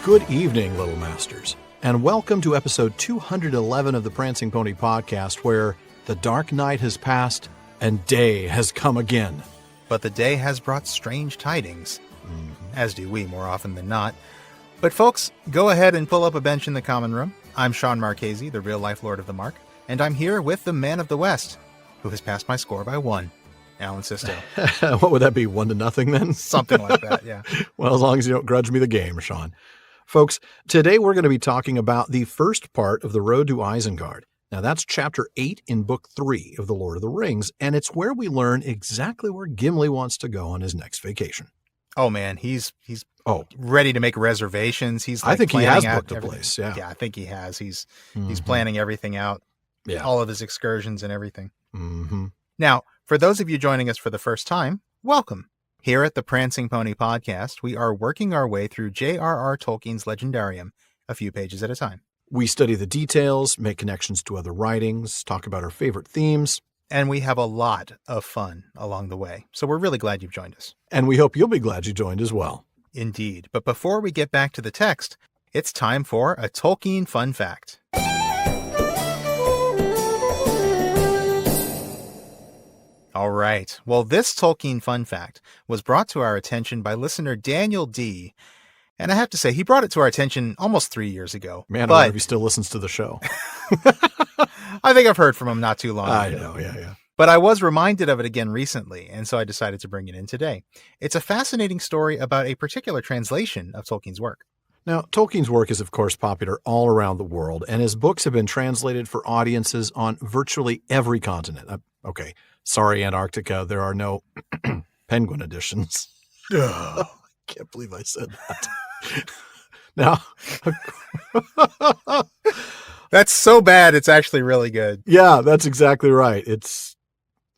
Good evening, Little Masters, and welcome to episode 211 of the Prancing Pony podcast, where the dark night has passed and day has come again. But the day has brought strange tidings, as do we more often than not. But folks, go ahead and pull up a bench in the common room. I'm Sean Marchese, the real-life Lord of the Mark, and I'm here with the Man of the West, who has passed my score by 1, Alan Sisto. What would that be, 1-0 then? Something like that, yeah. Well, as long as you don't grudge me the game, Sean. Folks, today we're going to be talking about the first part of the Road to Isengard. Now, that's chapter 8 in book 3 of The Lord of the Rings, and it's where we learn exactly where Gimli wants to go on his next vacation. Oh, man, he's ready to make reservations. He's I think he has booked a everything. place, yeah. Yeah, I think he has. He's planning everything out, all of his excursions and everything. Mm-hmm. Now, for those of you joining us for the first time, welcome. Here at the Prancing Pony podcast, we are working our way through J.R.R. Tolkien's Legendarium, a few pages at a time. We study the details, make connections to other writings, talk about our favorite themes. And we have a lot of fun along the way. So we're really glad you've joined us. And we hope you'll be glad you joined as well. Indeed. But before we get back to the text, it's time for a Tolkien Fun Fact. All right. Well, this Tolkien Fun Fact was brought to our attention by listener Daniel D. And I have to say, he brought it to our attention almost 3 years ago. Man, I wonder if he still listens to the show. I think I've heard from him not too long ago. I know, yeah. But I was reminded of it again recently, and so I decided to bring it in today. It's a fascinating story about a particular translation of Tolkien's work. Now, Tolkien's work is, of course, popular all around the world, and his books have been translated for audiences on virtually every continent. Okay, sorry, Antarctica, there are no penguin editions. I can't believe I said that. Now, that's so bad, it's actually really good. Yeah, that's exactly right.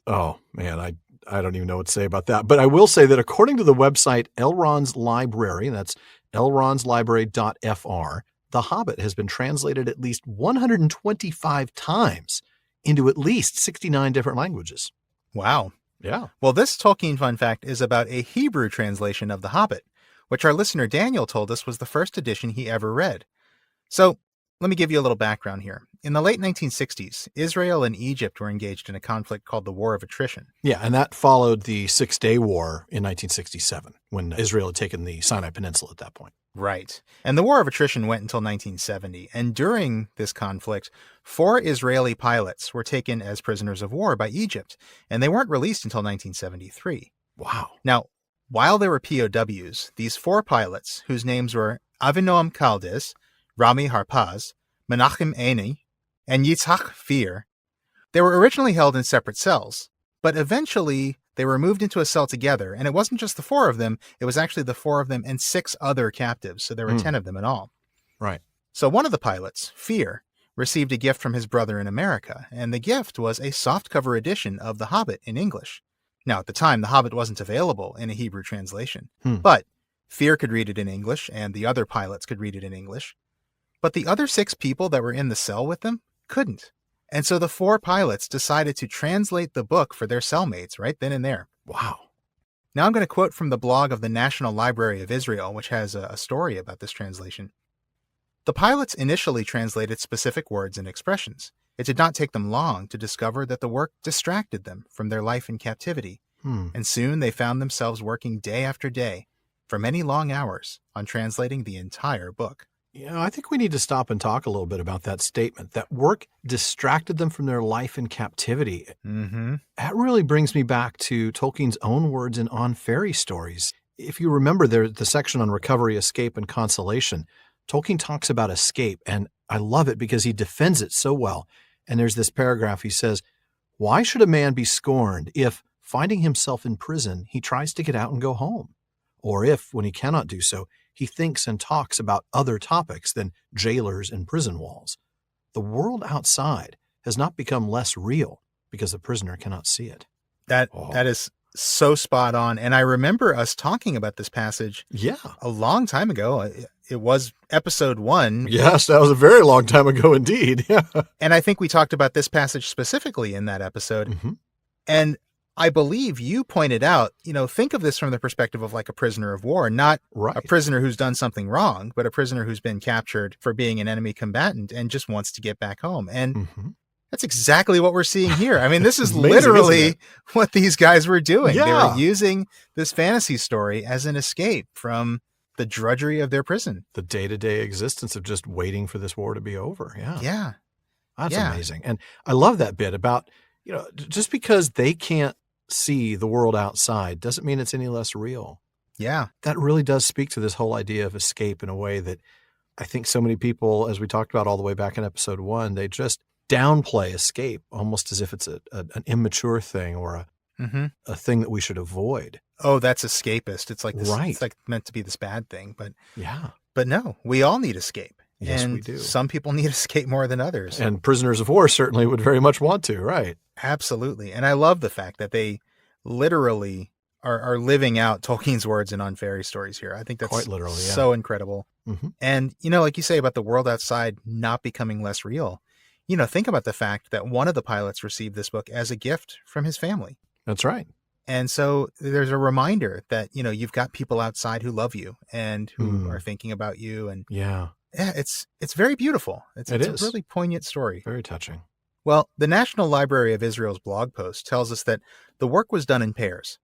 Oh, man, I don't even know what to say about that. But I will say that according to the website Elrond's Library, that's elronslibrary.fr, The Hobbit has been translated at least 125 times into at least 69 different languages. Wow. Yeah. Well, this Tolkien Fun Fact is about a Hebrew translation of The Hobbit, which our listener Daniel told us was the first edition he ever read. So, let me give you a little background here. In the late 1960s, Israel and Egypt were engaged in a conflict called the War of Attrition. Yeah, and that followed the Six-Day War in 1967, when Israel had taken the Sinai Peninsula at that point. Right. And the War of Attrition went until 1970. And during this conflict, 4 Israeli pilots were taken as prisoners of war by Egypt, and they weren't released until 1973. Wow. Now, while they were POWs, these 4 pilots, whose names were Avinoam Chaldes, Rami Harpaz, Menachem Eni, and Yitzhak Fear, they were originally held in separate cells, but eventually they were moved into a cell together, and it wasn't just the 4 of them, it was actually the 4 of them and 6 other captives, so there were 10 of them in all. Right. So one of the pilots, Fear, received a gift from his brother in America, and the gift was a softcover edition of The Hobbit in English. Now, at the time, The Hobbit wasn't available in a Hebrew translation, but Fear could read it in English, and the other pilots could read it in English. But the other 6 people that were in the cell with them couldn't. And so the 4 pilots decided to translate the book for their cellmates right then and there. Wow. Now I'm going to quote from the blog of the National Library of Israel, which has a story about this translation. The pilots initially translated specific words and expressions. It did not take them long to discover that the work distracted them from their life in captivity. And soon they found themselves working day after day for many long hours on translating the entire book. I think we need to stop and talk a little bit about that statement, that work distracted them from their life in captivity. That really brings me back to Tolkien's own words in On Fairy Stories. If you remember the section on recovery, escape, and consolation, Tolkien talks about escape, and I love it because he defends it so well. And there's this paragraph, he says, "Why should a man be scorned if, finding himself in prison, he tries to get out and go home? Or if, when he cannot do so, he thinks and talks about other topics than jailers and prison walls? The world outside has not become less real because the prisoner cannot see it." That is so spot on. And I remember us talking about this passage a long time ago. It was episode 1. Yes, that was a very long time ago indeed. And I think we talked about this passage specifically in that episode. And I believe you pointed out, think of this from the perspective of like a prisoner of war, not Right. a prisoner who's done something wrong, but a prisoner who's been captured for being an enemy combatant and just wants to get back home. And that's exactly what we're seeing here. I mean, this is Amazing, literally what these guys were doing. They Yeah. were using this fantasy story as an escape from the drudgery of their prison. The day-to-day existence of just waiting for this war to be over. Yeah. Yeah. That's Yeah. amazing. And I love that bit about, just because they can't see the world outside doesn't mean it's any less real. Yeah. That really does speak to this whole idea of escape in a way that I think so many people, as we talked about all the way back in episode 1, they just downplay escape almost as if it's an immature thing or a thing that we should avoid. Oh, that's escapist. It's like this, Right. It's like meant to be this bad thing, but Yeah. But no, we all need escape. Yes, and we do. Some people need escape more than others. And prisoners of war certainly would very much want to, right? Absolutely. And I love the fact that they literally are living out Tolkien's words in On Fairy Stories here. I think that's Quite literally, yeah. so incredible. Mm-hmm. And, like you say about the world outside not becoming less real, think about the fact that one of the pilots received this book as a gift from his family. That's right. And so there's a reminder that, you've got people outside who love you and who are thinking about you. And yeah, it's very beautiful. It's a really poignant story. Very touching. Well, the National Library of Israel's blog post tells us that the work was done in pairs.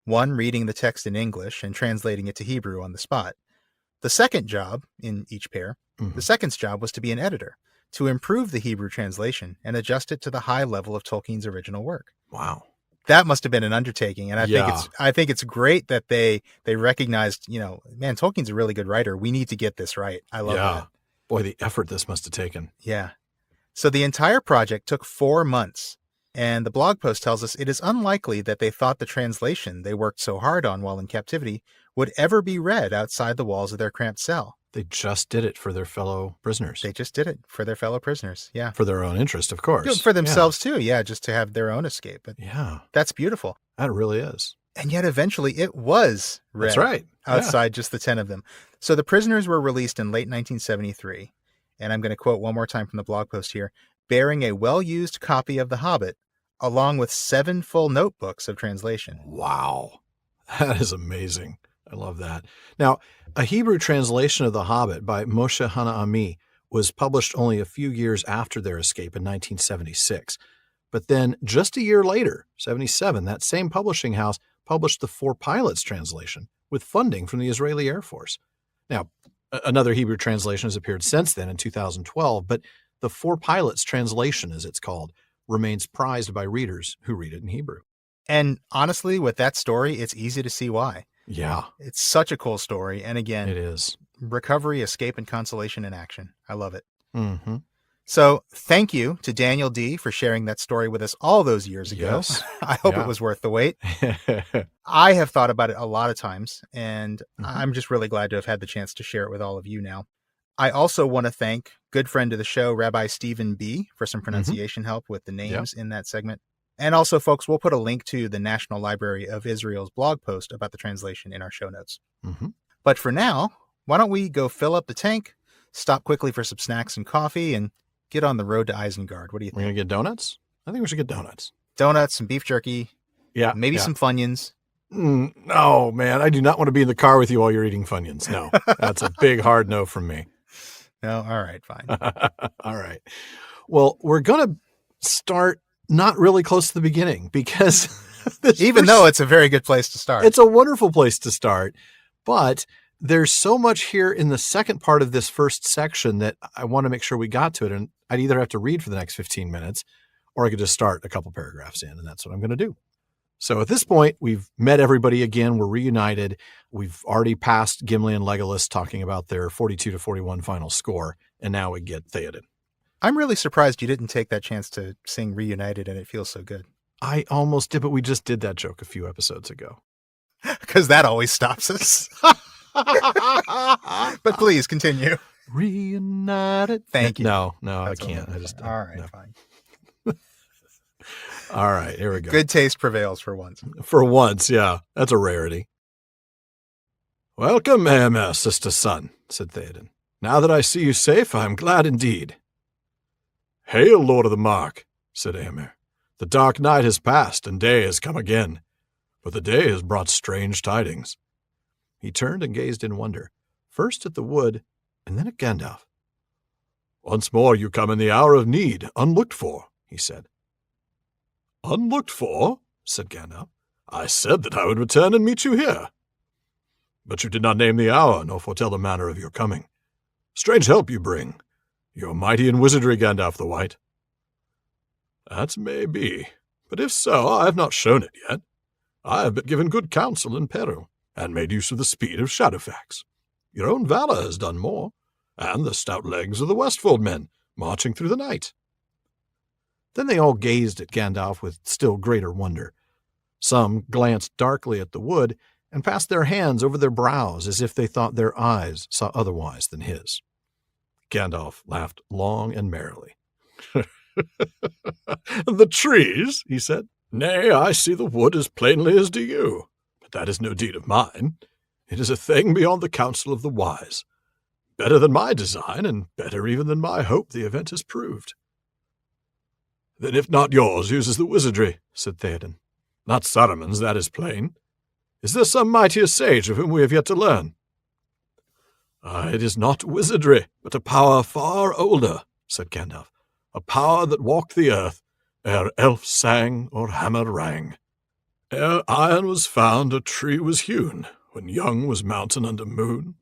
One reading the text in English and translating it to Hebrew on the spot. The second job in each pair, the second's job was to be an editor, to improve the Hebrew translation and adjust it to the high level of Tolkien's original work. Wow. That must have been an undertaking. And I think it's great that they recognized, man, Tolkien's a really good writer. We need to get this right. I love that. Boy, the effort this must have taken. Yeah. So the entire project took 4 months. And the blog post tells us it is unlikely that they thought the translation they worked so hard on while in captivity would ever be read outside the walls of their cramped cell. They just did it for their fellow prisoners. They just did it for their fellow prisoners. Yeah. For their own interest, of course. For themselves too. Yeah. Just to have their own escape. But yeah. That's beautiful. That really is. And yet eventually it was read. That's right. Outside just the 10 of them. So the prisoners were released in late 1973. And I'm going to quote one more time from the blog post here, bearing a well-used copy of The Hobbit, along with 7 full notebooks of translation. Wow. That is amazing. I love that. Now, a Hebrew translation of The Hobbit by Moshe Hanaami was published only a few years after their escape in 1976. But then just a year later, 77, that same publishing house published the Four Pilots translation with funding from the Israeli Air Force. Now, another Hebrew translation has appeared since then in 2012, but the Four Pilots translation, as it's called, remains prized by readers who read it in Hebrew. And honestly, with that story, it's easy to see why. Yeah. It's such a cool story. And again, it is. Recovery, escape, and consolation in action. I love it. Mm-hmm. So thank you to Daniel D. for sharing that story with us all those years ago. Yes. I hope it was worth the wait. I have thought about it a lot of times, and I'm just really glad to have had the chance to share it with all of you now. I also want to thank good friend of the show, Rabbi Stephen B., for some pronunciation help with the names in that segment. And also, folks, we'll put a link to the National Library of Israel's blog post about the translation in our show notes. But for now, why don't we go fill up the tank, stop quickly for some snacks and coffee, and get on the road to Isengard. What do you think? We're going to get donuts? I think we should get donuts. Donuts, some beef jerky. Yeah. Maybe some Funyuns. No, man. I do not want to be in the car with you while you're eating Funyuns. No, that's a big, hard no from me. No, all right, fine. All right. Well, we're going to start not really close to the beginning because even though it's a very good place to start. It's a wonderful place to start, but there's so much here in the second part of this first section that I want to make sure we got to it. And I'd either have to read for the next 15 minutes or I could just start a couple paragraphs in, and that's what I'm going to do. So at this point, we've met everybody again. We're reunited. We've already passed Gimli and Legolas talking about their 42-41 final score, and now we get Theoden. I'm really surprised you didn't take that chance to sing Reunited and It Feels So Good. I almost did, but we just did that joke a few episodes ago. Because that always stops us. But please continue. Reunited. Thank you. No, I can't. I just all right, fine. All right, here we go. Good taste prevails for once. For once, yeah. That's a rarity. Welcome, Eomer, sister son, said Theoden. Now that I see you safe, I am glad indeed. Hail, Lord of the Mark, said Eomer. The dark night has passed, and day has come again. But the day has brought strange tidings. He turned and gazed in wonder, first at the wood, and then at Gandalf. Once more you come in the hour of need, unlooked for, he said. Unlooked for? Said Gandalf. I said that I would return and meet you here. But you did not name the hour, nor foretell the manner of your coming. Strange help you bring. You are mighty in wizardry, Gandalf the White. That may be, but if so, I have not shown it yet. I have but given good counsel in peril, and made use of the speed of Shadowfax. Your own valour has done more, and the stout legs of the Westfold men, marching through the night. Then they all gazed at Gandalf with still greater wonder. Some glanced darkly at the wood, and passed their hands over their brows as if they thought their eyes saw otherwise than his. Gandalf laughed long and merrily. The trees, he said. Nay, I see the wood as plainly as do you. But that is no deed of mine. It is a thing beyond the counsel of the wise. Better than my design, and better even than my hope the event has proved. Then if not yours uses the wizardry, said Theoden. Not Saruman's, that is plain. Is there some mightier sage of whom we have yet to learn? It is not wizardry, but a power far older, said Gandalf. A power that walked the earth, ere elf sang or hammer rang. Ere iron was found, a tree was hewn, when young was mountain under moon.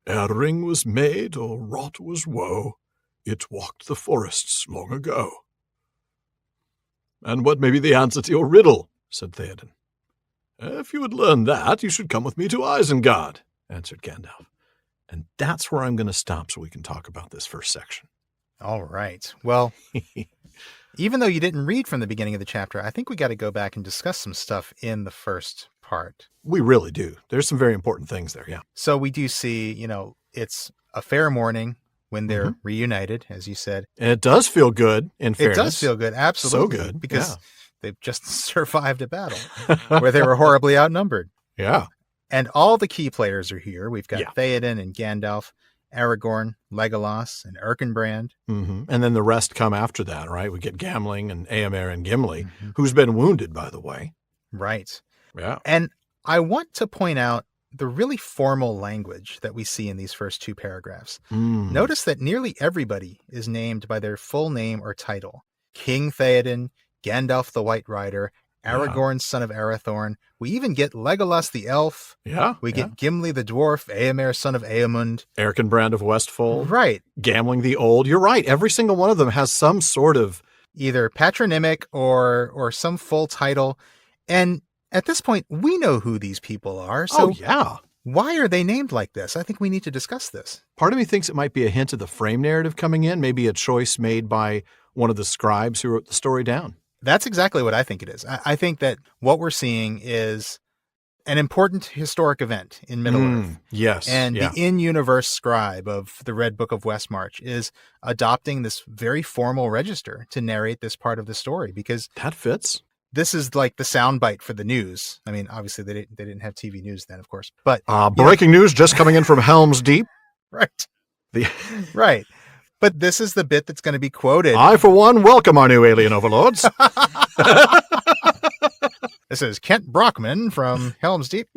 Ere ring was made, or wrought was woe, it walked the forests long ago. And what may be the answer to your riddle? Said Theoden. If you would learn that, you should come with me to Isengard, answered Gandalf. And that's where I'm going to stop so we can talk about this first section. All right. Well, even though you didn't read from the beginning of the chapter, I think we got to go back and discuss some stuff in the first part. We really do. There's some very important things there, yeah. So we do see, it's a fair morning when they're reunited, as you said. And it does feel good, in fairness. It does feel good, absolutely. So good, because they've just survived a battle where they were horribly outnumbered. Yeah. And all the key players are here. We've got Theoden and Gandalf, Aragorn, Legolas, and Erkenbrand. Mm-hmm. And then the rest come after that, right? We get Gamling and Éomer and Gimli, who's been wounded, by the way. Right. Yeah. And I want to point out the really formal language that we see in these first two paragraphs. Notice that nearly everybody is named by their full name or title. King Theoden, Gandalf the White Rider, Aragorn, son of Arathorn. We even get Legolas the Elf. Yeah. We get Gimli the Dwarf, Éomer, son of Éamund. Erkenbrand of Westfold. Right. Gamling the Old. You're right. Every single one of them has some sort of either patronymic or some full title. And at this point, we know who these people are. So why are they named like this? I think we need to discuss this. Part of me thinks it might be a hint of the frame narrative coming in, maybe a choice made by one of the scribes who wrote the story down. That's exactly what I think it is. I think that what we're seeing is an important historic event in Middle-earth. Yes. And the in-universe scribe of the Red Book of Westmarch is adopting this very formal register to narrate this part of the story because that fits. This is like the soundbite for the news. I mean, obviously they didn't have TV news then, of course. But breaking news just coming in from Helm's Deep. Right. Right. But this is the bit that's going to be quoted. I, for one, welcome our new alien overlords. This is Kent Brockman from Helm's Deep.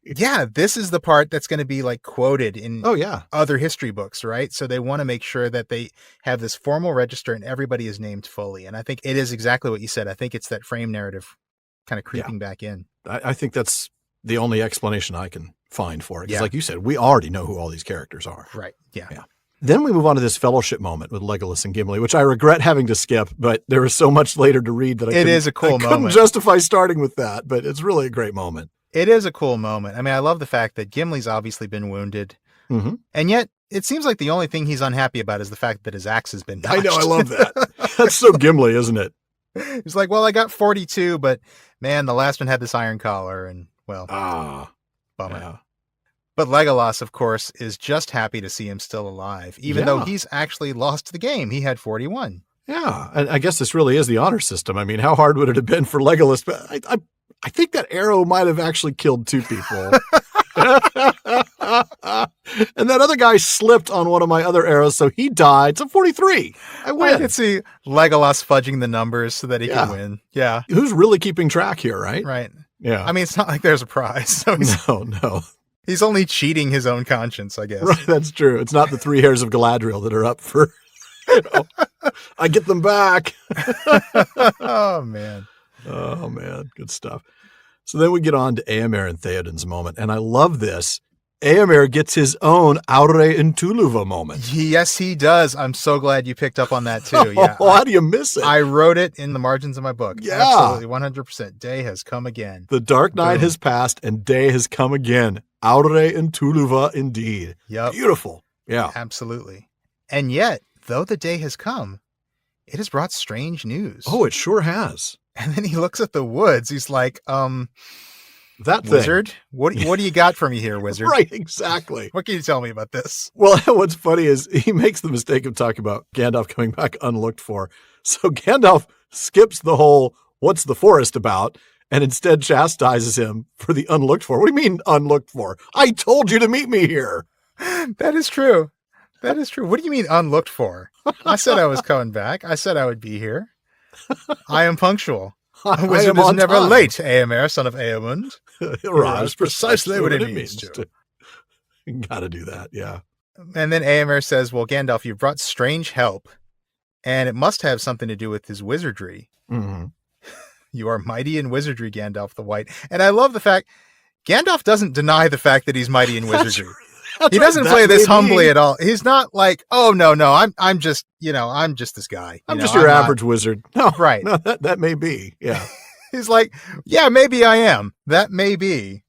Yeah, this is the part that's going to be like quoted in other history books, right? So they want to make sure that they have this formal register and everybody is named fully. And I think it is exactly what you said. I think it's that frame narrative kind of creeping back in. I think that's the only explanation I can find for it. Because like you said, we already know who all these characters are. Right. Yeah. Then we move on to this fellowship moment with Legolas and Gimli, which I regret having to skip, but there is so much later to read that I couldn't justify starting with that, but it's really a great moment. It is a cool moment. I mean, I love the fact that Gimli's obviously been wounded, and yet it seems like the only thing he's unhappy about is the fact that his axe has been notched. I know, I love that. That's so Gimli, isn't it? He's like, well, I got 42, but man, the last one had this iron collar, and well, bummer. Yeah. But Legolas, of course, is just happy to see him still alive, even though he's actually lost the game. He had 41. Yeah, and I guess this really is the honor system. I mean, how hard would it have been for Legolas? But I think that arrow might have actually killed two people. And that other guy slipped on one of my other arrows, so he died. So 43. I win. I could see Legolas fudging the numbers so that he could win. Yeah. Who's really keeping track here, right? Right. Yeah. I mean, it's not like there's a prize. So No. He's only cheating his own conscience, I guess. Right, that's true. It's not the 3 hairs of Galadriel that are up for, I get them back. Oh, man. Oh, man. Good stuff. So then we get on to Éomer and Theoden's moment. And I love this. Éomer gets his own Aure in Tuluva moment. Yes, he does. I'm so glad you picked up on that, too. Yeah. How do you miss it? I wrote it in the margins of my book. Yeah. Absolutely. 100%. Day has come again. The dark night has passed and day has come again. Aure in Tuluva indeed. Yep. Beautiful. Yeah. Absolutely. And yet, though the day has come, it has brought strange news. Oh, it sure has. And then he looks at the woods. He's like, that thing. Wizard? What do you got for me here, wizard? Right, exactly. What can you tell me about this? Well, what's funny is he makes the mistake of talking about Gandalf coming back unlooked for. So Gandalf skips the whole, what's the forest about? And instead chastises him for the unlooked for. What do you mean unlooked for? I told you to meet me here. That is true. That is true. What do you mean unlooked for? I said I was coming back. I said I would be here. I am punctual. A wizard is never late, Éomer, son of Éomund. That's precisely what it means to. Got to do that, yeah. And then Éomer says, well, Gandalf, you've brought strange help, and it must have something to do with his wizardry. Mm-hmm. You are mighty in wizardry, Gandalf the White. And I love the fact Gandalf doesn't deny the fact that he's mighty in wizardry. He doesn't play this humbly at all. He's not like, oh, no, I'm just, I'm just this guy. I'm just your average wizard. No, right. No, that may be. Yeah. He's like, yeah, maybe I am. That may be.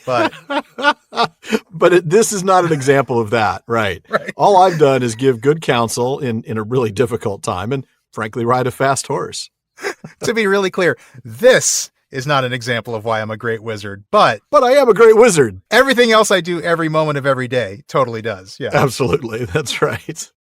But this is not an example of that. Right. All I've done is give good counsel in a really difficult time and frankly, ride a fast horse. To be really clear, this is not an example of why I'm a great wizard, but I am a great wizard. Everything else I do every moment of every day totally does. Yeah, absolutely. That's right.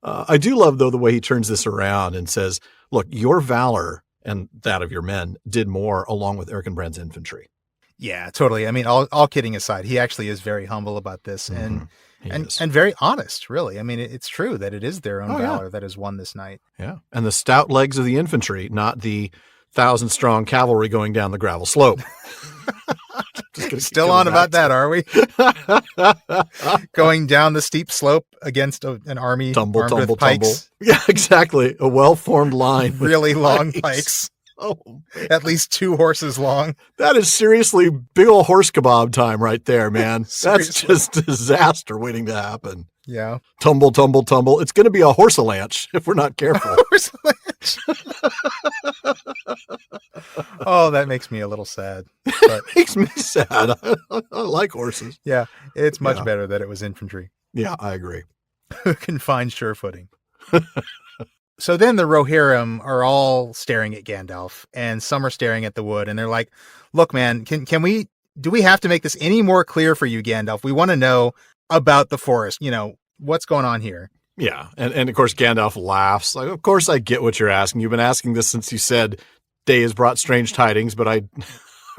I do love, though, the way he turns this around and says, look, your valor and that of your men did more along with Erkenbrand's infantry. Yeah, totally. I mean, all kidding aside, he actually is very humble about this and very honest, really. I mean, it's true that it is their own valor that has won this night. Yeah. And the stout legs of the infantry, not the 1,000-strong cavalry going down the gravel slope. Still on about that, are we? Going down the steep slope against an army armed with pikes. Yeah, exactly. A well-formed line. Really long pikes. Oh, at least 2 horses long. That is seriously big old horse kebab time right there, man. That's just disaster waiting to happen. Yeah. Tumble, tumble, tumble. It's going to be a horse-a-lanch if we're not careful. Horse-a-lanch. Oh, that makes me a little sad. But makes me sad. I like horses. Yeah, it's much better that it was infantry. Yeah, I agree. Who can find sure footing. So then the Rohirrim are all staring at Gandalf, and some are staring at the wood, and they're like, look, man, do we have to make this any more clear for you, Gandalf? We want to know about the forest. What's going on here? Yeah. And of course, Gandalf laughs. Like, of course I get what you're asking. You've been asking this since you said day has brought strange tidings, but I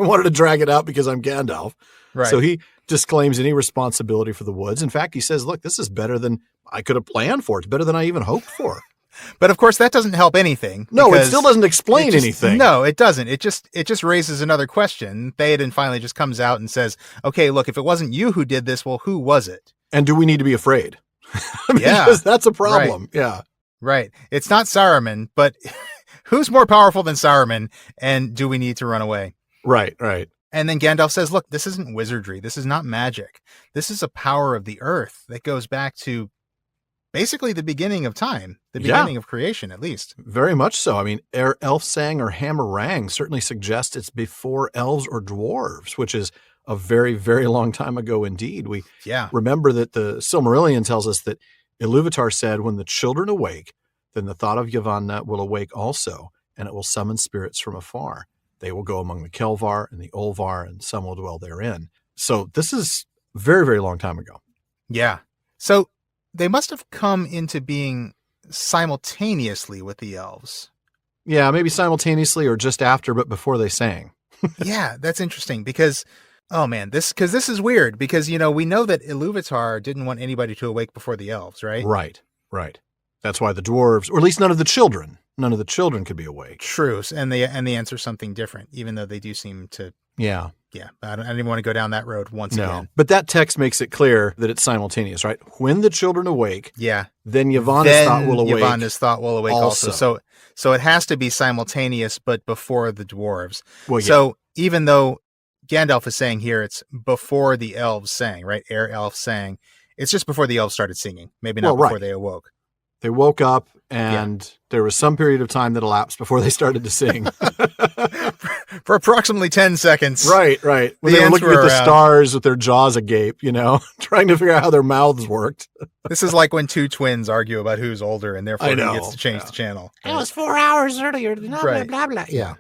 wanted to drag it out because I'm Gandalf. Right. So he disclaims any responsibility for the woods. In fact, he says, look, this is better than I could have planned for. It's better than I even hoped for. But of course, that doesn't help anything. No, it still doesn't explain anything. No, it doesn't. It just raises another question. Theoden finally just comes out and says, okay, look, if it wasn't you who did this, well, who was it? And do we need to be afraid? Yeah. Because that's a problem. Right. Yeah. Right. It's not Saruman, but who's more powerful than Saruman? And do we need to run away? Right, right. And then Gandalf says, look, this isn't wizardry. This is not magic. This is a power of the earth that goes back to basically the beginning of time, the beginning of creation, at least. Very much so. I mean, Elfsang or Hammerang certainly suggests it's before elves or dwarves, which is a very, very long time ago indeed. We remember that the Silmarillion tells us that Iluvatar said, when the children awake, then the thought of Yavanna will awake also, and it will summon spirits from afar. They will go among the Kelvar and the Olvar, and some will dwell therein. So this is very, very long time ago. Yeah. So they must have come into being simultaneously with the elves. Yeah, maybe simultaneously or just after, but before they sang. Yeah, that's interesting because Oh man, this is weird because we know that Iluvatar didn't want anybody to awake before the elves, right? Right. That's why the dwarves, or at least none of the children could be awake. True, and they answer something different, even though they do seem to. Yeah. Yeah, I didn't even want to go down that road once again. But that text makes it clear that it's simultaneous, right? When the children awake, then Yavanna's thought will awake. Yavanna's thought will awake also. So it has to be simultaneous, but before the dwarves. Well, yeah. So even though Gandalf is saying here it's before the elves sang, right? Air elves sang. It's just before the elves started singing. Maybe not before they awoke. They woke up, and there was some period of time that elapsed before they started to sing. For approximately 10 seconds. Right. When they were looking at the stars with their jaws agape, trying to figure out how their mouths worked. This is like when two twins argue about who's older, and therefore he gets to change the channel. It was 4 hours earlier. Blah, blah, blah. Yeah.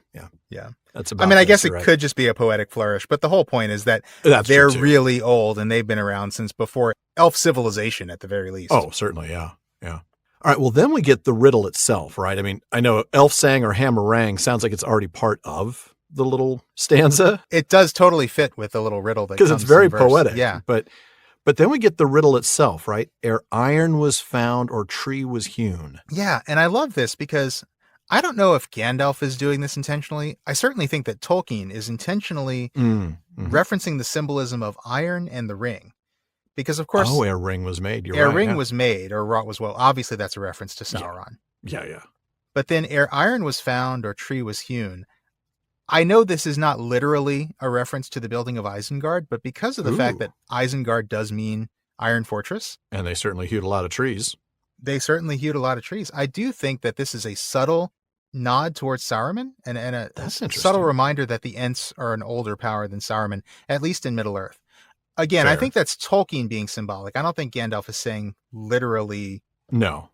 That's about I guess it could just be a poetic flourish, but the whole point is that they're really old, and they've been around since before elf civilization at the very least. Oh, certainly, yeah. All right, well, then we get the riddle itself, right? I mean, I know elf sang or hammerang sounds like it's already part of the little stanza. It does totally fit with the little riddle that because it's very poetic. Yeah. But then we get the riddle itself, right? Ere iron was found or tree was hewn. Yeah, and I love this because I don't know if Gandalf is doing this intentionally. I certainly think that Tolkien is intentionally referencing the symbolism of iron and the ring. Because, of course... ere ring was made. Ere ring was made, or wrought was well. Obviously, that's a reference to Sauron. Yeah. But then, ere iron was found, or tree was hewn. I know this is not literally a reference to the building of Isengard, but because of the fact that Isengard does mean Iron Fortress... And they certainly hewed a lot of trees. I do think that this is a subtle nod towards Saruman, and a subtle reminder that the Ents are an older power than Saruman, at least in Middle-earth. Again, I think that's Tolkien being symbolic. I don't think Gandalf is saying literally. No.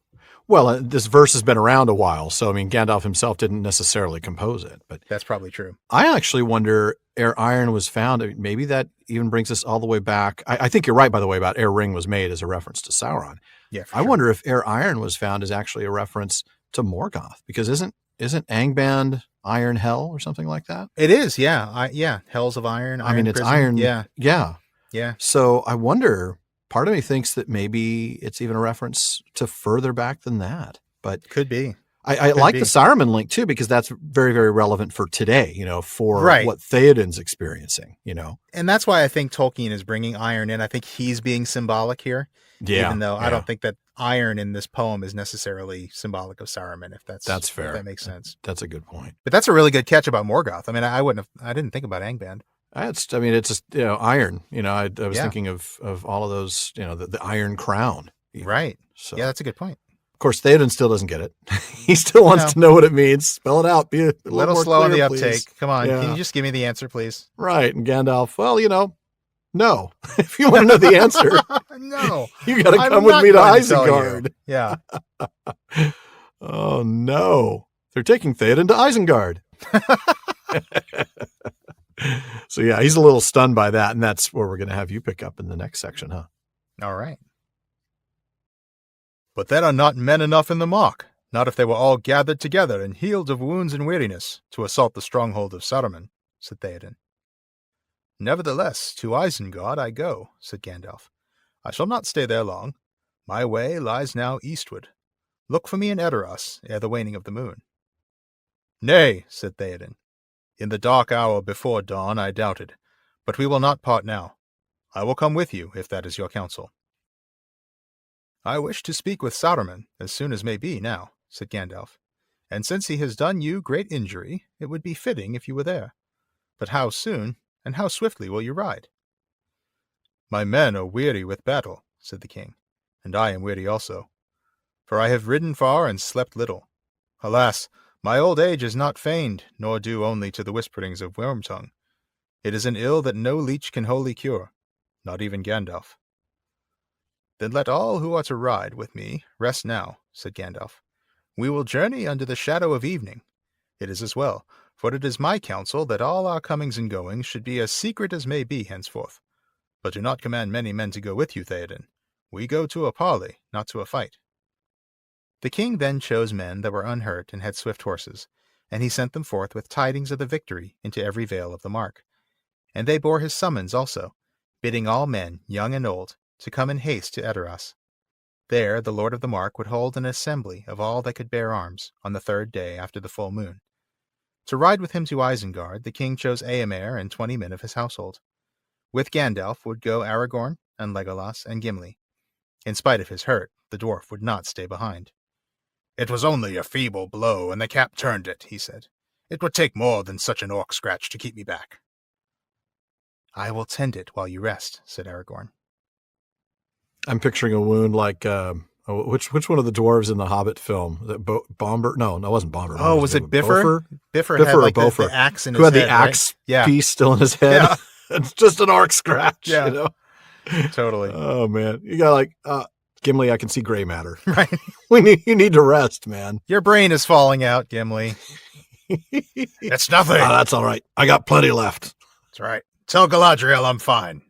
Well, this verse has been around a while, so I mean, Gandalf himself didn't necessarily compose it, but that's probably true. I actually wonder, ere iron was found, maybe that even brings us all the way back. I think you're right, by the way, about ere ring was made as a reference to Sauron. Yeah, I wonder if ere iron was found is actually a reference to Morgoth, because isn't Angband iron hell or something like that? It is, yeah. Hells of iron. I mean, it's prison. iron. Yeah. So I wonder, part of me thinks that maybe it's even a reference to further back than that, but could be. I like the Saruman link too, because that's very, very relevant for today, for what Theoden's experiencing, And that's why I think Tolkien is bringing iron in. I think he's being symbolic here. Yeah. Even though I don't think that iron in this poem is necessarily symbolic of Saruman, if that's fair. If that makes sense. That's a good point. But that's a really good catch about Morgoth. I mean, I didn't think about Angband. It's just, iron, I was thinking of all of those, the Iron Crown. Even. Right. So, yeah, that's a good point. Of course, Theoden still doesn't get it. He still wants to know what it means. Spell it out. Be a little more slow clear, on the uptake. Please. Come on. Yeah. Can you just give me the answer, please? Right. And Gandalf, well, no. If you want to know the answer, no. You got to come with me to Isengard. Yeah. Oh, no. They're taking Theoden to Isengard. So, yeah, he's a little stunned by that, and that's where we're going to have you pick up in the next section, huh? All right. But there are not men enough in the mark, not if they were all gathered together and healed of wounds and weariness, to assault the stronghold of Saruman, said Theoden. Nevertheless, to Isengard I go, said Gandalf. I shall not stay there long. My way lies now eastward. Look for me in Edoras ere the waning of the moon. Nay, said Theoden. In the dark hour before dawn I doubted, but we will not part now. I will come with you, if that is your counsel. I wish to speak with Saruman as soon as may be now, said Gandalf, and since he has done you great injury, it would be fitting if you were there. But how soon and how swiftly will you ride? My men are weary with battle, said the king, and I am weary also, for I have ridden far and slept little. Alas, my old age is not feigned, nor due only to the whisperings of Wormtongue. It is an ill that no leech can wholly cure, not even Gandalf. Then let all who are to ride with me rest now, said Gandalf. We will journey under the shadow of evening. It is as well, for it is my counsel that all our comings and goings should be as secret as may be henceforth. But do not command many men to go with you, Theoden. We go to a parley, not to a fight. The king then chose men that were unhurt and had swift horses, and he sent them forth with tidings of the victory into every vale of the mark. and they bore his summons also, bidding all men, young and old, to come in haste to Edoras. There the lord of the mark would hold an assembly of all that could bear arms on the 3rd day after the full moon. To ride with him to Isengard, the king chose Eomer and 20 men of his household. With Gandalf would go Aragorn and Legolas and Gimli. In spite of his hurt, the dwarf would not stay behind. "It was only a feeble blow, and the cap turned it," he said. "It would take more than such an orc scratch to keep me back." "I will tend it while you rest," said Aragorn. I'm picturing a wound like which one of the dwarves in the Hobbit film? That Bomber? No, it wasn't Bomber. Oh, was it Biffer? Biffer had like the axe in his head. Who had the axe piece still in his head? Yeah. It's just an orc scratch. Yeah. You know? Totally. Oh man, you got like Gimli. I can see gray matter. Right. You need to rest, man. Your brain is falling out, Gimli. It's nothing. Oh, that's all right. I got plenty left. That's right. Tell Galadriel I'm fine.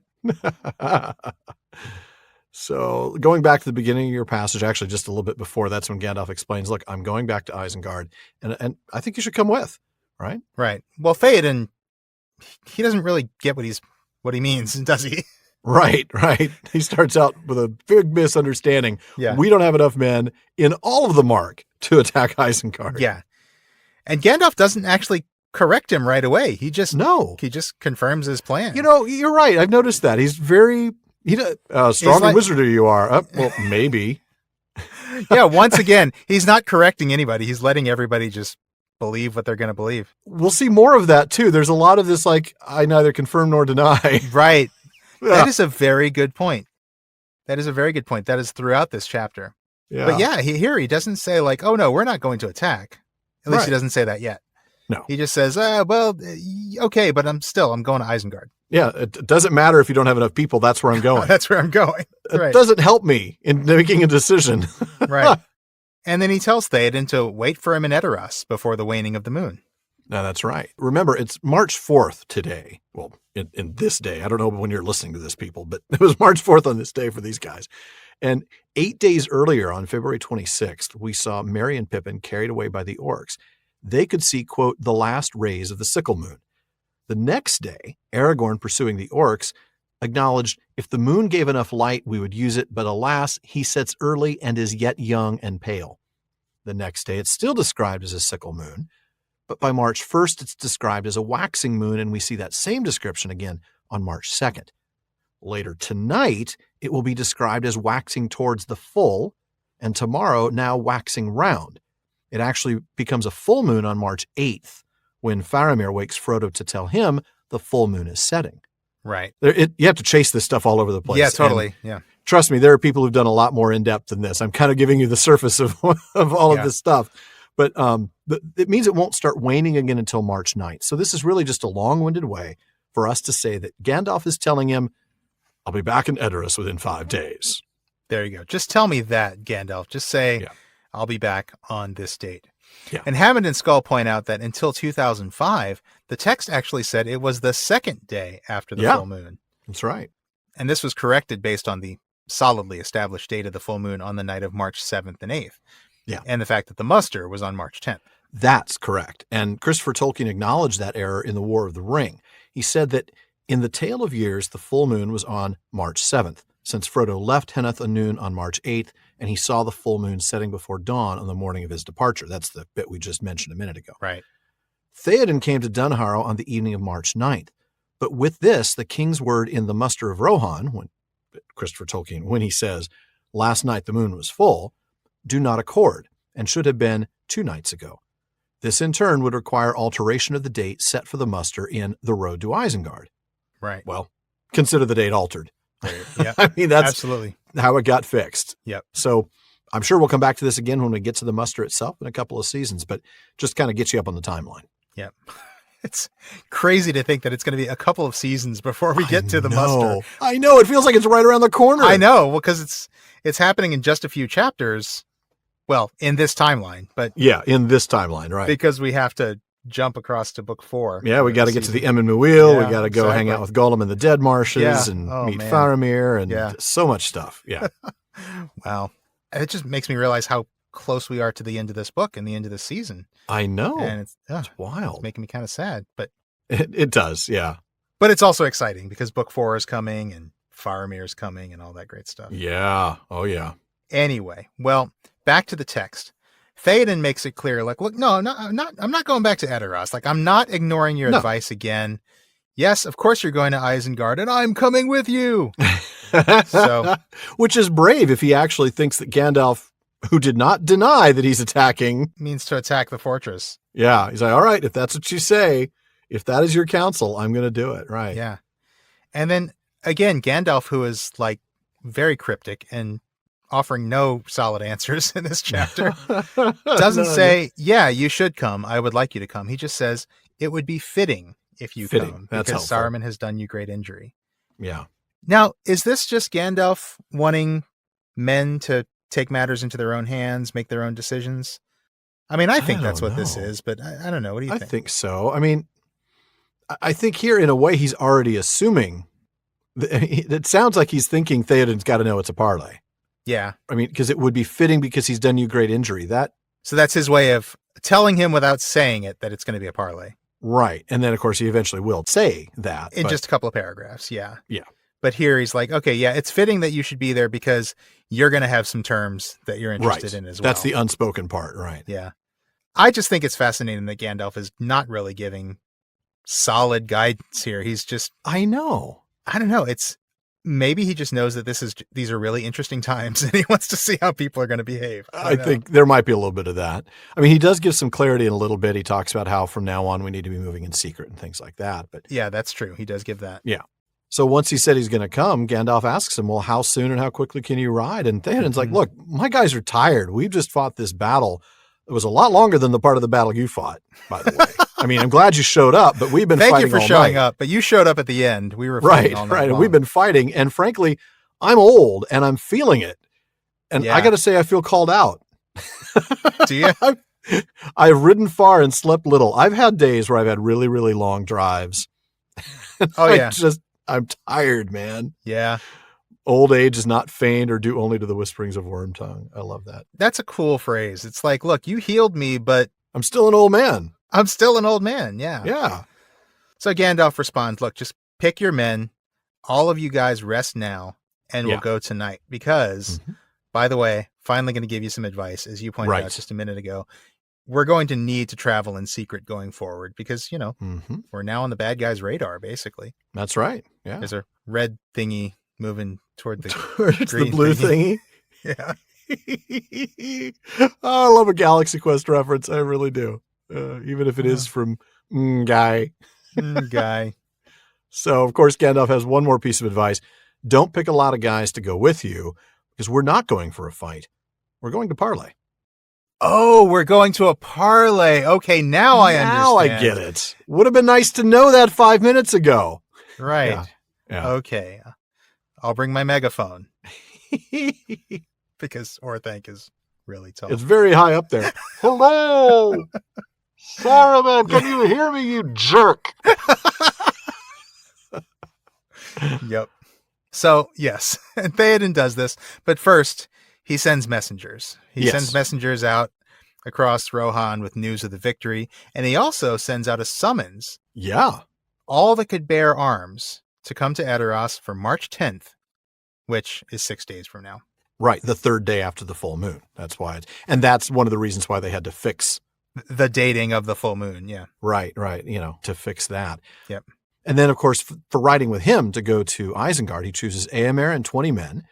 So going back to the beginning of your passage, actually just a little bit before, that's when Gandalf explains, "Look, I'm going back to Isengard, and I think you should come with." Right. Right. Well, Theoden, he doesn't really get what he means, does he? Right. He starts out with a big misunderstanding. Yeah. We don't have enough men in all of the Mark to attack Isengard. Yeah. And Gandalf doesn't actually correct him right away. He just confirms his plan. You know, you're right. I've noticed that. He's very strong like, wizarder you are. Well, maybe. Yeah, once again, he's not correcting anybody. He's letting everybody just believe what they're going to believe. We'll see more of that too. There's a lot of this like, I neither confirm nor deny. Right. That is a very good point. That is throughout this chapter. Yeah. But yeah, he doesn't say like, "Oh no, we're not going to attack." At least he doesn't say that yet. No. He just says, okay, but I'm going to Isengard. Yeah, it doesn't matter if you don't have enough people. That's where I'm going. That's where I'm going. Right. It doesn't help me in making a decision. Right. And then he tells Theoden to wait for him in Edoras before the waning of the moon. No, that's right. Remember, it's March 4th today. Well, in this day. I don't know when you're listening to this, people, but it was March 4th on this day for these guys. And 8 days earlier, on February 26th, we saw Merry and Pippin carried away by the orcs. They could see, quote, the last rays of the sickle moon. The next day, Aragorn, pursuing the orcs, acknowledged, "If the moon gave enough light, we would use it, but alas, he sets early and is yet young and pale." The next day, it's still described as a sickle moon, but by March 1st, it's described as a waxing moon, and we see that same description again on March 2nd. Later tonight, it will be described as waxing towards the full, and tomorrow, now waxing round. It actually becomes a full moon on March 8th, when Faramir wakes Frodo to tell him the full moon is setting. Right. You have to chase this stuff all over the place. Yeah, totally. And yeah. Trust me, there are people who've done a lot more in depth than this. I'm kind of giving you the surface of all of this stuff. But it means it won't start waning again until March 9th. So this is really just a long-winded way for us to say that Gandalf is telling him, "I'll be back in Edoras within 5 days. There you go. Just tell me that, Gandalf. Just say, "I'll be back on this date." Yeah. And Hammond and Skull point out that until 2005, the text actually said it was the 2nd day after the full moon. That's right. And this was corrected based on the solidly established date of the full moon on the night of March 7th and 8th. Yeah. And the fact that the muster was on March 10th. That's correct. And Christopher Tolkien acknowledged that error in The War of the Ring. He said that in The Tale of Years, the full moon was on March 7th, since Frodo left Henneth Noon on March 8th, and he saw the full moon setting before dawn on the morning of his departure. That's the bit we just mentioned a minute ago. Right. Theoden came to Dunharrow on the evening of March 9th. But with this, the king's word in the Muster of Rohan, when he says, "Last night the moon was full," do not accord, and should have been 2 nights ago. This in turn would require alteration of the date set for the muster in The Road to Isengard. Right. Well, consider the date altered. Yeah. I mean, that's absolutely how it got fixed. Yep. So I'm sure we'll come back to this again when we get to the muster itself in a couple of seasons, but just kind of get you up on the timeline. Yep. It's crazy to think that it's going to be a couple of seasons before we get to the muster. I know. It feels like it's right around the corner. I know, because it's happening in just a few chapters. Well, in this timeline, but yeah, in this timeline, right? Because we have to jump across to book 4. Yeah, we got to get to the Emyn Muil. Yeah, we got to go hang out with Gollum in the Dead Marshes and meet Faramir and so much stuff. Yeah. Wow. It just makes me realize how close we are to the end of this book and the end of the season. I know. And it's wild. It's making me kind of sad, but it does. Yeah. But it's also exciting because book 4 is coming and Faramir's coming and all that great stuff. Yeah. Oh, yeah. Anyway, well, back to the text. Theoden makes it clear, like, look, no, I'm not going back to Edoras. Like, I'm not ignoring your advice again. Yes, of course you're going to Isengard, and I'm coming with you. So, which is brave if he actually thinks that Gandalf, who did not deny that he's attacking, means to attack the fortress. Yeah, he's like, all right, if that's what you say, if that is your counsel, I'm going to do it. Right. Yeah. And then again, Gandalf, who is like very cryptic and offering no solid answers in this chapter, doesn't say, yeah, you should come. I would like you to come. He just says it would be fitting if you come, That's because helpful. Saruman has done you great injury. Yeah. Now, is this just Gandalf wanting men to take matters into their own hands, make their own decisions? I mean, I think that's what this is, but I don't know. What do you think? I think so. I mean, I think here in a way he's already assuming. It sounds like he's thinking Theoden's got to know it's a parlay. Yeah. I mean, because it would be fitting because he's done you great injury. So that's his way of telling him without saying it that it's going to be a parlay. Right. And then, of course, he eventually will say that. In just a couple of paragraphs. Yeah. Yeah. But here he's like, okay, yeah, it's fitting that you should be there because you're going to have some terms that you're interested in as well. That's the unspoken part. Right. Yeah. I just think it's fascinating that Gandalf is not really giving solid guidance here. He's just, I know. I don't know. It's maybe he just knows that these are really interesting times and he wants to see how people are going to behave. I think there might be a little bit of that. I mean, he does give some clarity in a little bit. He talks about how from now on we need to be moving in secret and things like that. But yeah, that's true. He does give that. Yeah. So once he said he's going to come, Gandalf asks him, well, how soon and how quickly can you ride? And Theoden's like, look, my guys are tired. We've just fought this battle. It was a lot longer than the part of the battle you fought, by the way. I mean, I'm glad you showed up, but we've been fighting all night. Thank you for showing up, but you showed up at the end. We were fighting all night long. long. We've been fighting, and frankly, I'm old, and I'm feeling it. And I got to say, I feel called out. Do you? I've ridden far and slept little. I've had days where I've had really, really long drives. Oh, yeah. I'm tired, man. Yeah. Old age is not feigned or due only to the whisperings of worm tongue. I love that. That's a cool phrase. It's like, look, you healed me, but I'm still an old man. I'm still an old man. Yeah. Yeah. So Gandalf responds, look, just pick your men. All of you guys rest now and we'll go tonight because, by the way, finally going to give you some advice. As you pointed out just a minute ago, we're going to need to travel in secret going forward because, you know, we're now on the bad guy's radar, basically. That's right. Yeah. There's a red thingy moving toward the the blue thingy. Yeah. Oh, I love a Galaxy Quest reference. I really do. Even if it is from Guy. Guy. So, of course, Gandalf has one more piece of advice. Don't pick a lot of guys to go with you because we're not going for a fight. We're going to parlay. Oh, we're going to a parlay. Okay, now I understand. Now I get it. Would have been nice to know that 5 minutes ago. Right. Yeah. Okay. I'll bring my megaphone. Because Orthanc is really tall. It's very high up there. Hello! Saruman, can you hear me, you jerk? Yep. So, yes, Theoden does this, but first he sends messengers. He sends messengers out across Rohan with news of the victory, and he also sends out a summons. Yeah. All that could bear arms to come to Edoras for March 10th, which is 6 days from now. Right, the third day after the full moon. That's why. And that's one of the reasons why they had to fix the dating of the full moon. Yeah. Right. You know, to fix that. Yep. And then, of course, for riding with him to go to Isengard, he chooses Eomer and 20 men,